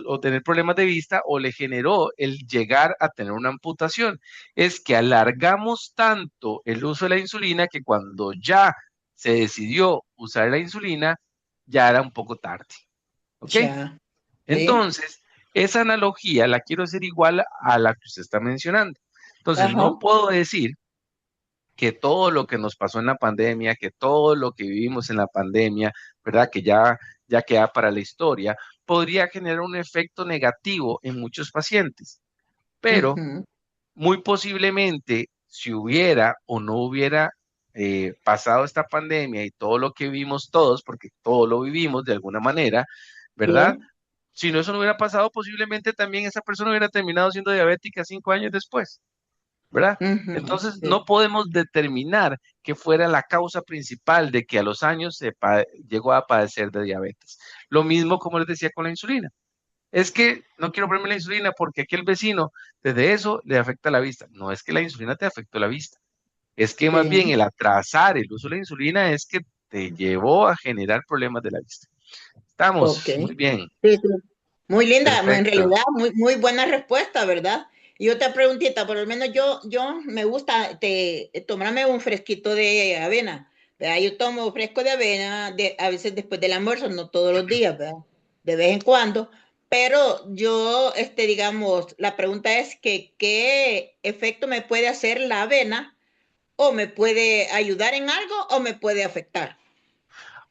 o tener problemas de vista o le generó el llegar a tener una amputación. Es que alargamos tanto el uso de la insulina que cuando ya se decidió usar la insulina, ya era un poco tarde. ¿Ok? Ya. Sí. Entonces, esa analogía la quiero hacer igual a la que usted está mencionando. Entonces, Ajá. no puedo decir que todo lo que nos pasó en la pandemia, que todo lo que vivimos en la pandemia, ¿verdad? Que ya queda para la historia, podría generar un efecto negativo en muchos pacientes. Pero Ujú. muy posiblemente, si hubiera o no hubiera pasado esta pandemia y todo lo que vivimos todos, porque todo lo vivimos de alguna manera, ¿verdad? Sí. Si no eso no hubiera pasado, posiblemente también esa persona hubiera terminado siendo diabética 5 años después, ¿verdad? Ujú. Entonces, Sí. no podemos determinar que fuera la causa principal de que a los años llegó a padecer de diabetes. Lo mismo como les decía con la insulina. Es que no quiero ponerme la insulina porque aquí el vecino, desde eso le afecta la vista. No es que la insulina te afectó la vista, es que más bien Sí. el atrasar el uso de la insulina es que te llevó a generar problemas de la vista. Ok. Estamos muy bien, Sí, sí. Muy linda, en perfecto. realidad, muy buena respuesta, ¿verdad? Y otra preguntita, por lo menos yo me gusta tomarme un fresquito de avena, ¿verdad? Yo tomo fresco de avena a veces después del almuerzo, no todos los días, ¿verdad? De vez en cuando, pero yo, digamos, la pregunta es que, ¿qué efecto me puede hacer la avena? ¿O me puede ayudar en algo o me puede afectar?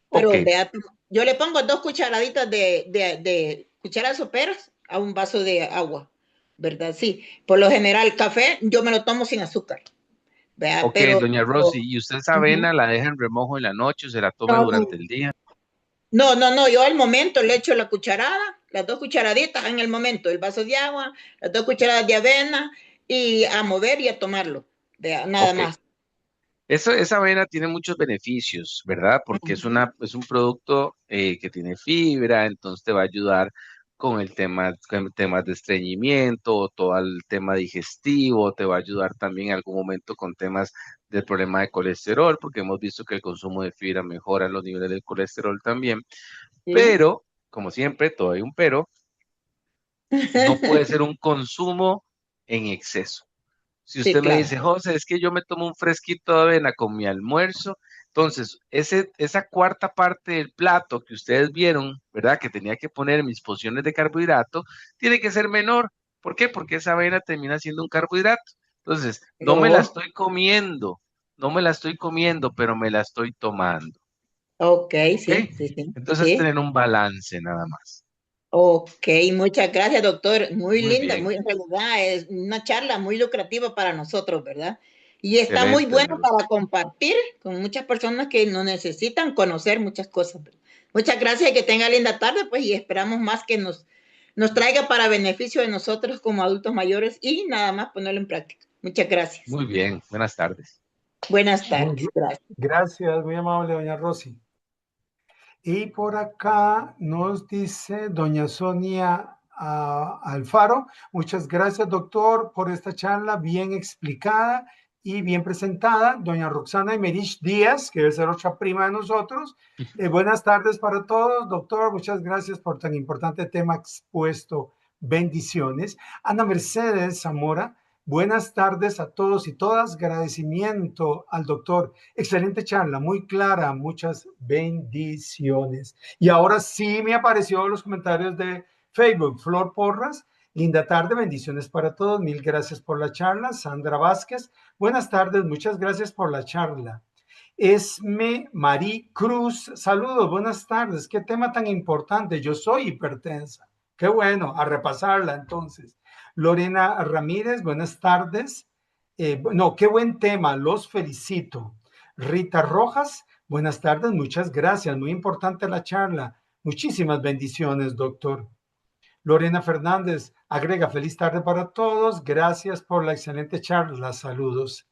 Ok, Pero vea, yo le pongo 2 cucharaditas de cucharas soperas a un vaso de agua, ¿verdad? Sí, por lo general café yo me lo tomo sin azúcar, ¿verdad? ok, doña Rosy, ¿y usted esa avena Ujú. la deja en remojo en la noche o se la toma No, durante el día? no, yo al momento le echo la cucharada, las 2 cucharaditas en el momento, el vaso de agua, las 2 cucharadas de avena y a mover y a tomarlo, ¿verdad? Nada Ok, más. esa avena tiene muchos beneficios, ¿verdad? Porque Ujú. es un producto que tiene fibra, entonces te va a ayudar con temas de estreñimiento, todo el tema digestivo, te va a ayudar también en algún momento con temas del problema de colesterol, porque hemos visto que el consumo de fibra mejora los niveles del colesterol también. Sí. Pero, como siempre, todo hay un pero, no puede ser un consumo en exceso. Si Sí, usted me claro. dice, José, es que yo me tomo un fresquito de avena con mi almuerzo, entonces esa cuarta parte del plato que ustedes vieron, ¿verdad? Que tenía que poner mis porciones de carbohidrato, tiene que ser menor. ¿Por qué? Porque esa avena termina siendo un carbohidrato. Entonces, no me la Oh, estoy comiendo, no me la estoy comiendo, pero me la estoy tomando. ok, ¿Ok? sí, sí, sí, Entonces, sí. tener un balance nada más. Ok, muchas gracias, doctor. Muy Muy linda, bien, muy en realidad es una charla muy lucrativa para nosotros, ¿verdad? Y está muy excelente, doña bueno Luz. para compartir con muchas personas que nos necesitan conocer muchas cosas. ¿Verdad? Muchas gracias y que tenga linda tarde, pues, y esperamos más que nos traiga para beneficio de nosotros como adultos mayores y nada más ponerlo en práctica. Muchas gracias. Muy bien, buenas tardes. Buenas Muy tardes. bien. Gracias. Gracias, muy amable, doña Rosy. Y por acá nos dice doña Sonia Alfaro. Muchas gracias, doctor, por esta charla bien explicada y bien presentada, doña Roxana Emerich Díaz, que debe ser otra prima de nosotros. Buenas tardes para todos, doctor, muchas gracias por tan importante tema expuesto. Bendiciones. Ana Mercedes Zamora, buenas tardes a todos y todas. Agradecimiento al doctor. Excelente charla, muy clara. Muchas bendiciones. Y ahora sí me apareció los comentarios de Facebook. Flor Porras, linda tarde, bendiciones para todos. Mil gracias por la charla. Sandra Vázquez, buenas tardes, muchas gracias por la charla. Esme Marí Cruz, saludos, buenas tardes. Qué tema tan importante. Yo soy hipertensa. Qué bueno, a repasarla entonces. Lorena Ramírez, buenas tardes. No, qué buen tema, los felicito. Rita Rojas, buenas tardes, muchas gracias, muy importante la charla. Muchísimas bendiciones, doctor. Lorena Fernández agrega, feliz tarde para todos, gracias por la excelente charla, saludos.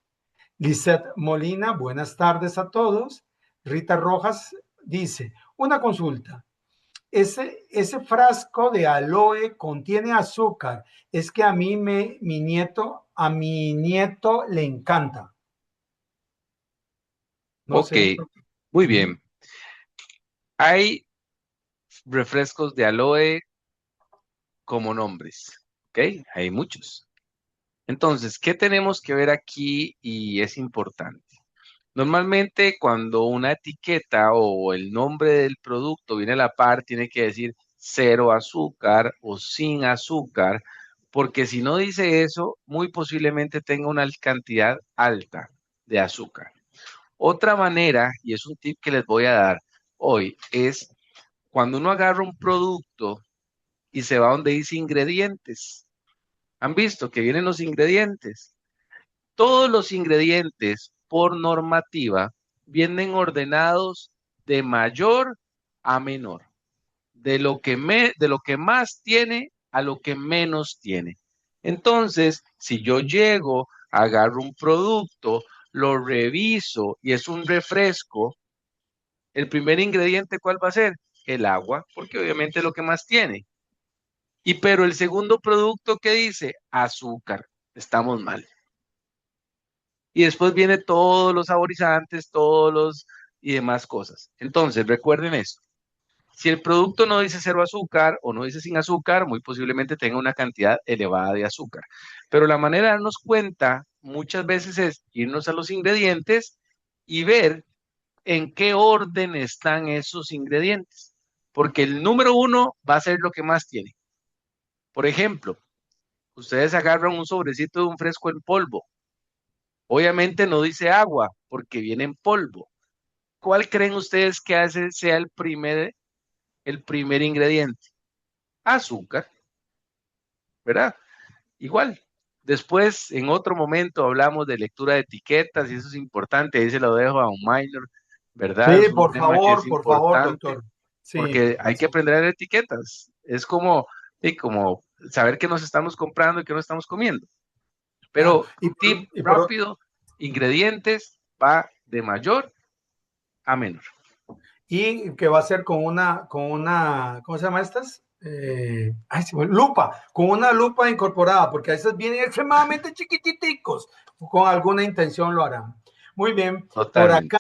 Lisette Molina, buenas tardes a todos. Rita Rojas dice, una consulta. Ese frasco de aloe contiene azúcar. Es que a mi nieto le encanta. No Ok, sé. muy bien. Hay refrescos de aloe como nombres, ¿ok? Hay muchos. Entonces, ¿qué tenemos que ver aquí? Y es importante. Normalmente cuando una etiqueta o el nombre del producto viene a la par, tiene que decir cero azúcar o sin azúcar, porque si no dice eso, muy posiblemente tenga una cantidad alta de azúcar. Otra manera, y es un tip que les voy a dar hoy, es cuando uno agarra un producto y se va donde dice ingredientes. ¿Han visto que vienen los ingredientes? Todos los ingredientes por normativa vienen ordenados de mayor a menor, de lo que más tiene a lo que menos tiene. Entonces, si yo llego, agarro un producto, lo reviso y es un refresco, el primer ingrediente, ¿cuál va a ser? El agua, porque obviamente es lo que más tiene. Pero el segundo producto, ¿qué dice? Azúcar. Estamos mal. Y después viene todos los saborizantes, todos los y demás cosas. Entonces, recuerden esto. Si el producto no dice cero azúcar o no dice sin azúcar, muy posiblemente tenga una cantidad elevada de azúcar. Pero la manera de darnos cuenta muchas veces es irnos a los ingredientes y ver en qué orden están esos ingredientes. Porque el número uno va a ser lo que más tiene. Por ejemplo, ustedes agarran un sobrecito de un fresco en polvo. Obviamente no dice agua porque viene en polvo. ¿Cuál creen ustedes que hace sea el primer ingrediente? Azúcar, ¿verdad? Igual. Después, en otro momento, hablamos de lectura de etiquetas y eso es importante. Ahí se lo dejo a un minor, ¿verdad? Es Sí, un tema que es por favor, importante doctor. Sí, porque hay que aprender a leer etiquetas. Es como saber qué nos estamos comprando y qué nos estamos comiendo. claro. Pero, tip Y por, rápido, ingredientes va de mayor a menor. y que va a ser con una, ¿cómo se llama estas? Lupa, con una lupa incorporada, porque a veces vienen extremadamente chiquititicos, con alguna intención lo harán. Muy bien, por acá Totalmente.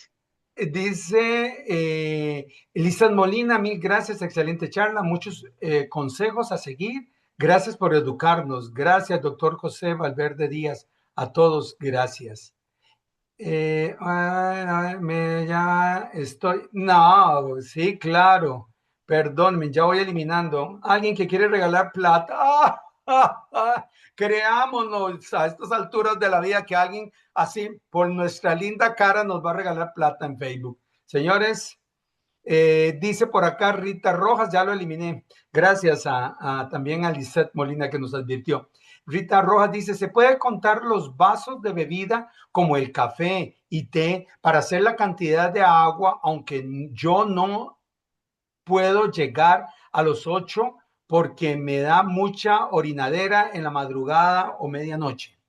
dice Elisa Molina, mil gracias, excelente charla, muchos consejos a seguir, gracias por educarnos, gracias doctor José Valverde Díaz, a todos, gracias. Ya estoy. No, sí, claro. Perdón, ya voy eliminando. Alguien que quiere regalar plata. Creámonos a estas alturas de la vida que alguien así por nuestra linda cara nos va a regalar plata en Facebook. Señores, dice por acá Rita Rojas, ya lo eliminé. Gracias también a Lisette Molina que nos advirtió. Rita Rojas dice, ¿se puede contar los vasos de bebida como el café y té para hacer la cantidad de agua, aunque yo no puedo llegar a los 8 porque me da mucha orinadera en la madrugada o medianoche?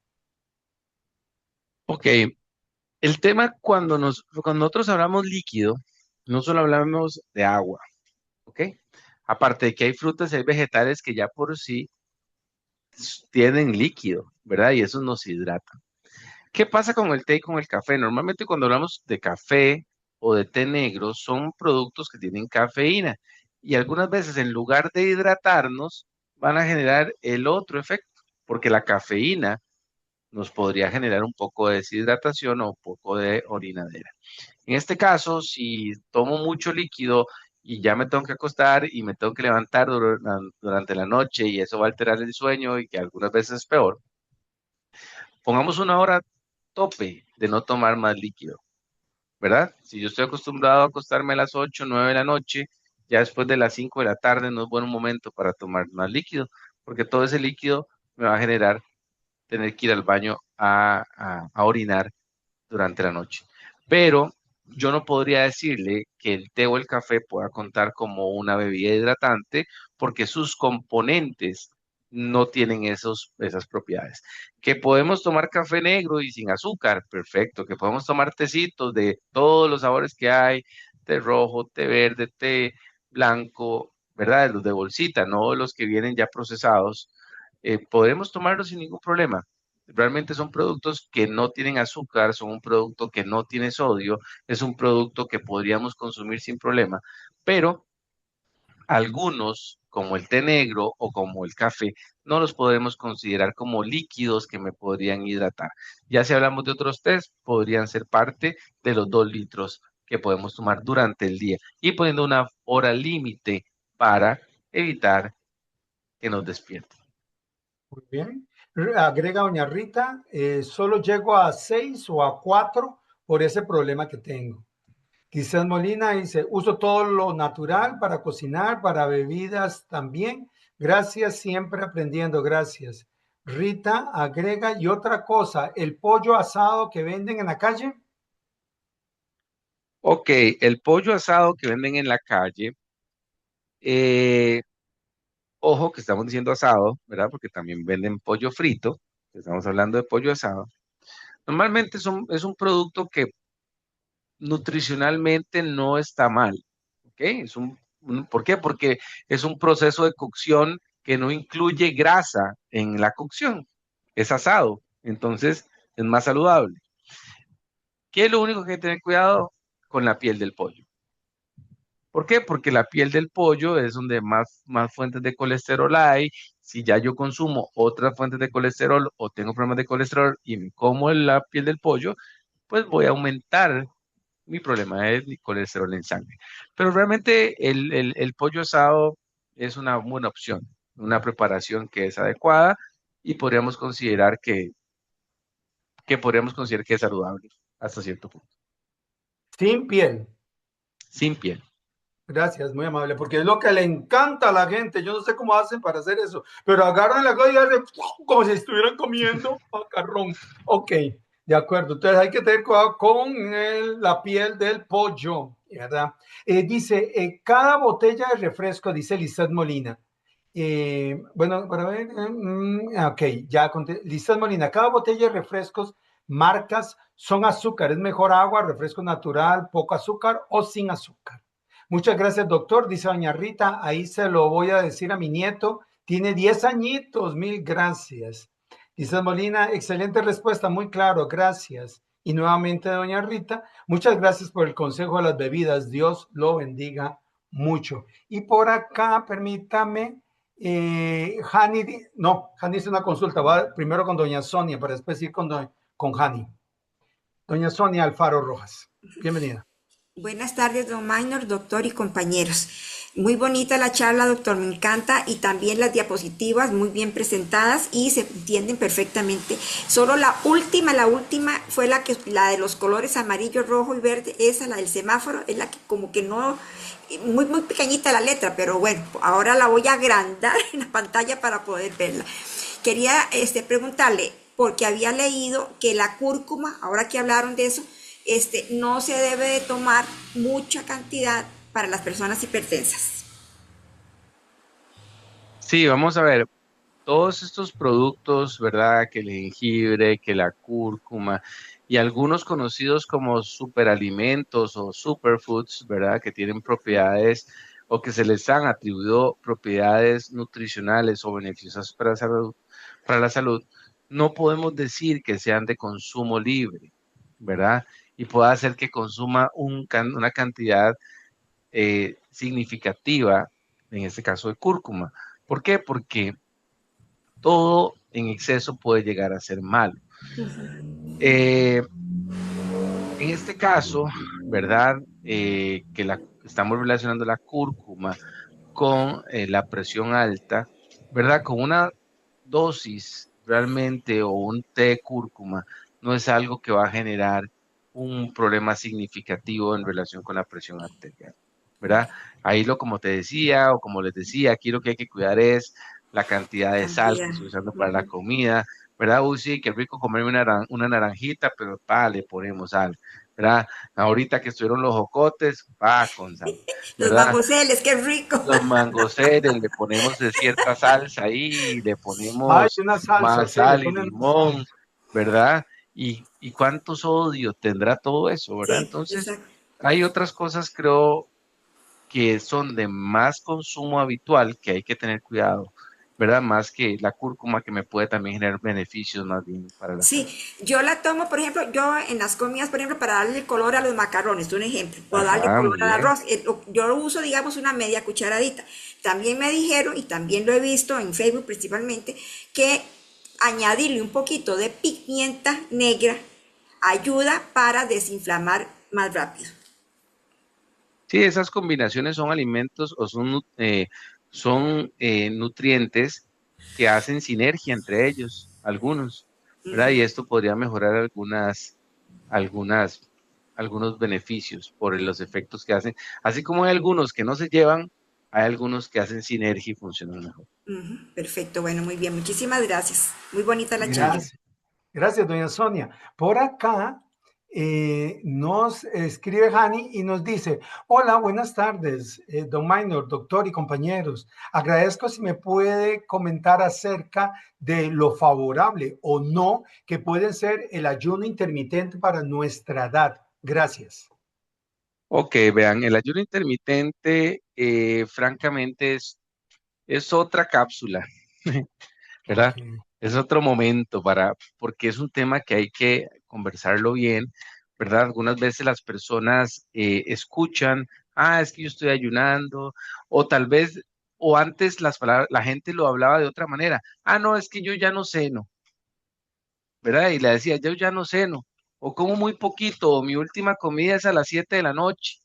Ok, el tema cuando nosotros hablamos líquido, no solo hablamos de agua, ¿ok? Aparte de que hay frutas y hay vegetales que ya por sí tienen líquido, ¿verdad? Y eso nos hidrata. ¿Qué pasa con el té y con el café? Normalmente cuando hablamos de café o de té negro son productos que tienen cafeína y algunas veces en lugar de hidratarnos van a generar el otro efecto, porque la cafeína nos podría generar un poco de deshidratación o un poco de orinadera. En este caso, si tomo mucho líquido y ya me tengo que acostar y me tengo que levantar durante la noche y eso va a alterar el sueño y que algunas veces es peor, pongamos una hora tope de no tomar más líquido, ¿verdad? Si yo estoy acostumbrado a acostarme a las 8 9 de la noche, ya después de las 5 de la tarde no es buen momento para tomar más líquido, porque todo ese líquido me va a generar tener que ir al baño a orinar durante la noche. Pero yo no podría decirle que el té o el café pueda contar como una bebida hidratante porque sus componentes no tienen esas propiedades. Que podemos tomar café negro y sin azúcar, perfecto. Que podemos tomar tecitos de todos los sabores que hay, té rojo, té verde, té blanco, ¿verdad? Los de bolsita, no los que vienen ya procesados. Podemos tomarlos sin ningún problema. Realmente son productos que no tienen azúcar, son un producto que no tiene sodio, es un producto que podríamos consumir sin problema, pero algunos, como el té negro o como el café, no los podemos considerar como líquidos que me podrían hidratar. Ya si hablamos de otros tés, podrían ser parte de los 2 litros que podemos tomar durante el día y poniendo una hora límite para evitar que nos despierten. Muy bien. Agrega doña Rita, solo llego a 6 o a 4 por ese problema que tengo. Quizás Molina dice, uso todo lo natural para cocinar, para bebidas también. Gracias, siempre aprendiendo, gracias. Rita agrega, y otra cosa, el pollo asado que venden en la calle. Ok, el pollo asado que venden en la calle, eh, ojo que estamos diciendo asado, ¿verdad? Porque también venden pollo frito, estamos hablando de pollo asado. Normalmente es un producto que nutricionalmente no está mal, ¿ok? ¿Por qué? Porque es un proceso de cocción que no incluye grasa en la cocción, es asado, entonces es más saludable. ¿Qué es lo único que hay que tener cuidado? Con la piel del pollo. ¿Por qué? Porque la piel del pollo es donde más fuentes de colesterol hay. Si ya yo consumo otras fuentes de colesterol o tengo problemas de colesterol y me como la piel del pollo, pues voy a aumentar mi problema de colesterol en sangre. Pero realmente el pollo asado es una buena opción, una preparación que es adecuada y podríamos considerar que es saludable hasta cierto punto. Sin piel. Sin piel. Gracias, muy amable, porque es lo que le encanta a la gente. Yo no sé cómo hacen para hacer eso, pero agarran la cosa y hacen como si estuvieran comiendo macarrón. Ok, de acuerdo. Entonces hay que tener cuidado con la piel del pollo, ¿verdad? Dice, cada botella de refresco, dice Lizeth Molina. Bueno, para ver, ok, ya conté. Lizeth Molina, cada botella de refrescos, marcas, son azúcar. ¿Es mejor agua, refresco natural, poco azúcar o sin azúcar? Muchas gracias, doctor. Dice doña Rita, ahí se lo voy a decir a mi nieto. Tiene 10 añitos, mil gracias. Dice Molina, excelente respuesta, muy claro, gracias. Y nuevamente, doña Rita, muchas gracias por el consejo de las bebidas. Dios lo bendiga mucho. Y por acá, permítame, Hani, no, Hani hizo una consulta. Va primero con doña Sonia para después ir con Hani. Doña Sonia Alfaro Rojas, bienvenida. Buenas tardes, don Maynor, doctor y compañeros. Muy bonita la charla, doctor, me encanta, y también las diapositivas muy bien presentadas y se entienden perfectamente. Solo la última fue la de los colores amarillo, rojo y verde, esa, la del semáforo, es la que como que no, muy pequeñita la letra, pero bueno, ahora la voy a agrandar en la pantalla para poder verla. Quería preguntarle, porque había leído que la cúrcuma, ahora que hablaron de eso, no se debe de tomar mucha cantidad para las personas hipertensas. Sí, vamos a ver, todos estos productos, ¿verdad? Que el jengibre, que la cúrcuma y algunos conocidos como superalimentos o superfoods, ¿verdad? Que tienen propiedades o que se les han atribuido propiedades nutricionales o beneficiosas para la salud, no podemos decir que sean de consumo libre, ¿verdad? Y puede hacer que consuma una cantidad significativa, en este caso de cúrcuma. ¿Por qué? Porque todo en exceso puede llegar a ser malo. En este caso, ¿verdad? Estamos relacionando la cúrcuma con la presión alta, ¿verdad? Con una dosis realmente o un té de cúrcuma no es algo que va a generar un problema significativo en relación con la presión arterial, ¿verdad? Ahí como te decía o como les decía, aquí lo que hay que cuidar es la cantidad de sal que Cantidad. estoy usando para la comida, ¿verdad? Uy, sí, qué rico comerme una naranjita, pero le ponemos sal, ¿verdad? Ahorita que estuvieron los jocotes, con sal, Los ¿verdad? mangoceles, qué rico. Los mangoceres, le ponemos de cierta salsa ahí, le Ay, ponemos una salsa, más sí, le sal y ponen limón, ¿verdad? Y cuánto sodio tendrá todo eso, ¿verdad? Sí, Entonces, exacto. hay otras cosas, creo, que son de más consumo habitual que hay que tener cuidado, ¿verdad? Más que la cúrcuma que me puede también generar beneficios más bien para la Sí, salud. yo la tomo, por ejemplo, yo en las comidas, por ejemplo, para darle el color a los macarrones, un ejemplo, o darle Ajá, color muy al bien. arroz. Yo lo uso, digamos, una media cucharadita. También me dijeron, y también lo he visto en Facebook principalmente, que añadirle un poquito de pimienta negra ayuda para desinflamar más rápido. Sí, esas combinaciones son alimentos o son nutrientes que hacen sinergia entre ellos, algunos, ¿verdad? Y esto podría mejorar algunas, algunos beneficios por los efectos que hacen. Así como hay algunos que no se llevan, hay algunos que hacen sinergia y funcionan mejor. Ujú, perfecto, bueno, muy bien, muchísimas gracias. Muy bonita la charla. Gracias. Gracias, doña Sonia. Por acá nos escribe Hani y nos dice, hola, buenas tardes, don Minor, doctor y compañeros. Agradezco si me puede comentar acerca de lo favorable o no que puede ser el ayuno intermitente para nuestra edad. Gracias. Ok, vean, el ayuno intermitente, francamente, es otra cápsula. Ok. ¿Verdad? Es otro momento porque es un tema que hay que conversarlo bien, ¿verdad? Algunas veces las personas escuchan, es que yo estoy ayunando, o tal vez, o antes la gente lo hablaba de otra manera, no, es que yo ya no ceno, ¿verdad? Y le decía, yo ya no ceno, o como muy poquito, o mi última comida es a las 7 de la noche.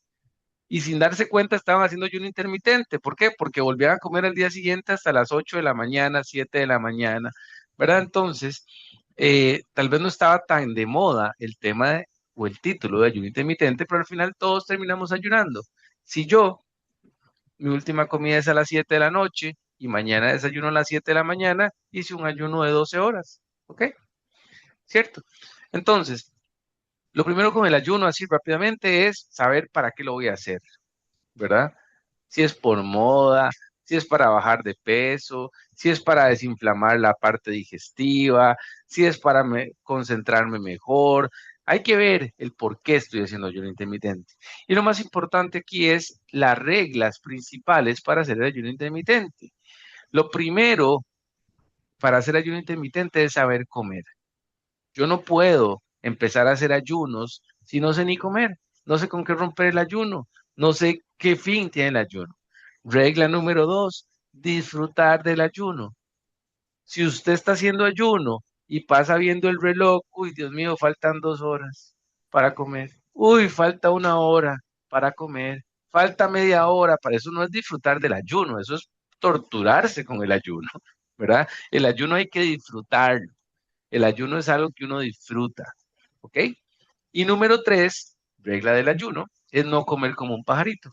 Y sin darse cuenta estaban haciendo ayuno intermitente. ¿Por qué? Porque volvían a comer al día siguiente hasta las 8 de la mañana, 7 de la mañana, ¿verdad? Entonces, tal vez no estaba tan de moda el tema o el título de ayuno intermitente, pero al final todos terminamos ayunando. Si mi última comida es a las 7 de la noche y mañana desayuno a las 7 de la mañana, hice un ayuno de 12 horas, ¿ok? ¿Cierto? Entonces, lo primero con el ayuno, así rápidamente, es saber para qué lo voy a hacer, ¿verdad? Si es por moda, si es para bajar de peso, si es para desinflamar la parte digestiva, si es para concentrarme mejor. Hay que ver el por qué estoy haciendo ayuno intermitente. Y lo más importante aquí es las reglas principales para hacer el ayuno intermitente. Lo primero para hacer ayuno intermitente es saber comer. Yo no puedo empezar a hacer ayunos si no sé ni comer, no sé con qué romper el ayuno, no sé qué fin tiene el ayuno. Regla número 2, disfrutar del ayuno. Si usted está haciendo ayuno y pasa viendo el reloj, uy, Dios mío, faltan 2 horas para comer. Uy, falta 1 hora para comer. Falta media hora. Para eso no es disfrutar del ayuno, eso es torturarse con el ayuno, ¿verdad? El ayuno hay que disfrutarlo. El ayuno es algo que uno disfruta, ¿ok? Y número 3, regla del ayuno, es no comer como un pajarito.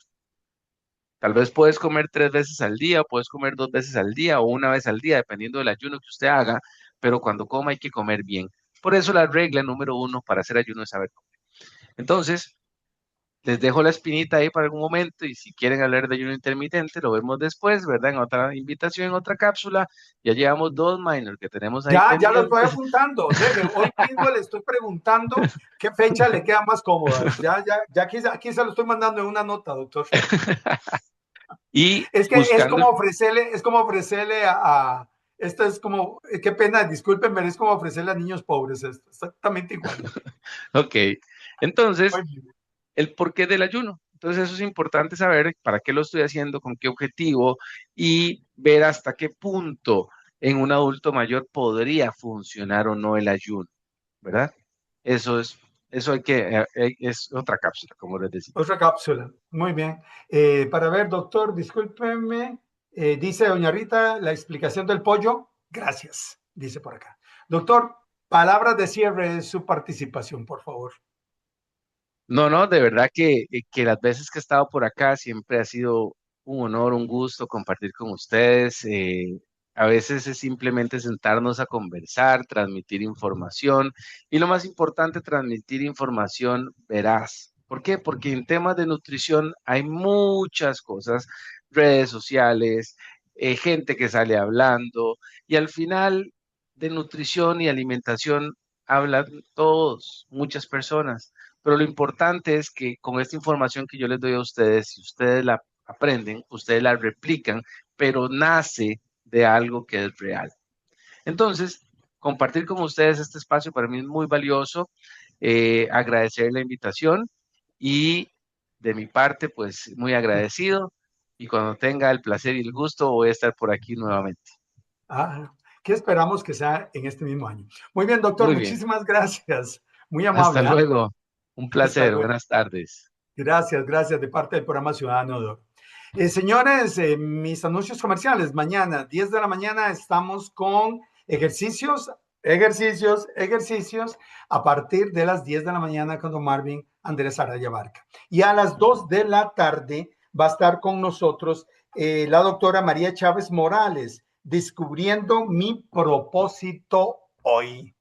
Tal vez puedes comer 3 veces al día, puedes comer 2 veces al día o una vez al día, dependiendo del ayuno que usted haga, pero cuando coma hay que comer bien. Por eso la regla número 1 para hacer ayuno es saber comer. Entonces, les dejo la espinita ahí para algún momento y si quieren hablar de ayuno intermitente, lo vemos después, ¿verdad? En otra invitación, en otra cápsula. Ya llevamos 2 minor que tenemos ahí Ya lo estoy pendientes. apuntando. Deje, hoy mismo le estoy preguntando qué fecha le queda más cómoda. Ya aquí se lo estoy mandando en una nota, doctor. Y Es que buscando, es como ofrecerle Esto es como, qué pena, discúlpenme, es como ofrecerle a niños pobres esto, exactamente igual. Ok, entonces, Muy bien. el porqué del ayuno. Entonces eso es importante saber para qué lo estoy haciendo, con qué objetivo y ver hasta qué punto en un adulto mayor podría funcionar o no el ayuno, ¿verdad? Eso es, eso hay que, es otra cápsula, como les decía. Otra cápsula, muy bien. Para ver, doctor, discúlpeme, dice doña Rita, la explicación del pollo, gracias, dice por acá. Doctor, palabras de cierre de su participación, por favor. No, no, de verdad que las veces que he estado por acá siempre ha sido un honor, un gusto compartir con ustedes. A veces es simplemente sentarnos a conversar, transmitir información y lo más importante, transmitir información veraz. ¿Por qué? Porque en temas de nutrición hay muchas cosas, redes sociales, gente que sale hablando y al final de nutrición y alimentación hablan todos, muchas personas. Pero lo importante es que con esta información que yo les doy a ustedes, si ustedes la aprenden, ustedes la replican, pero nace de algo que es real. Entonces, compartir con ustedes este espacio para mí es muy valioso. Agradecer la invitación y de mi parte, pues muy agradecido. Y cuando tenga el placer y el gusto, voy a estar por aquí nuevamente. Ah, ¿qué esperamos que sea en este mismo año? Muy bien, doctor, Muy bien. muchísimas gracias. Muy Hasta amable, ¿ah? luego. Un Hasta placer. luego. Buenas tardes. Gracias, gracias de parte del programa Ciudadano de Oro. Señores, mis anuncios comerciales. Mañana, 10 de la mañana, estamos con ejercicios, ejercicios a partir de las 10 de la mañana con don Marvin Andrés Araya Barca. Y a las 2 de la tarde va a estar con nosotros la doctora María Chávez Morales, descubriendo mi propósito hoy.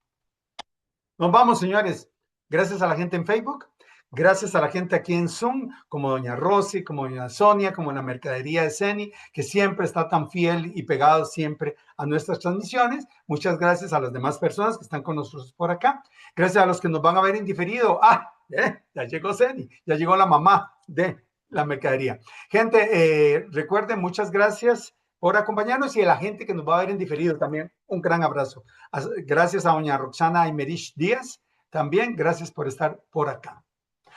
Nos vamos, señores. Gracias a la gente en Facebook. Gracias a la gente aquí en Zoom, como doña Rosy, como doña Sonia, como la mercadería de Ceni, que siempre está tan fiel y pegado siempre a nuestras transmisiones. Muchas gracias a las demás personas que están con nosotros por acá. Gracias a los que nos van a ver en diferido. Ya llegó Ceni, ya llegó la mamá de la mercadería. Gente, recuerden, muchas gracias por acompañarnos y a la gente que nos va a ver en diferido también. Un gran abrazo. Gracias a doña Roxana Aymerich Díaz. También gracias por estar por acá.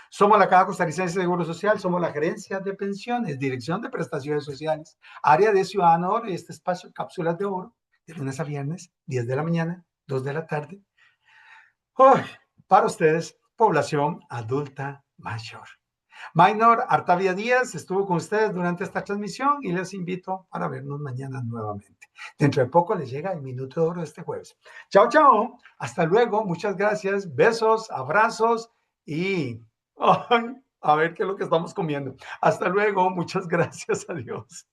Somos la Caja Costarricense de Seguro Social, somos la Gerencia de Pensiones, Dirección de Prestaciones Sociales, Área de Ciudadano Oro y este espacio Cápsulas de Oro, de lunes a viernes, 10 de la mañana, 2 de la tarde. Para ustedes, población adulta mayor. Maynor Artavia Díaz estuvo con ustedes durante esta transmisión y les invito para vernos mañana nuevamente. Dentro de poco les llega el Minuto de Oro de este jueves. Chao, chao. Hasta luego. Muchas gracias. Besos, abrazos y a ver qué es lo que estamos comiendo. Hasta luego. Muchas gracias. Adiós.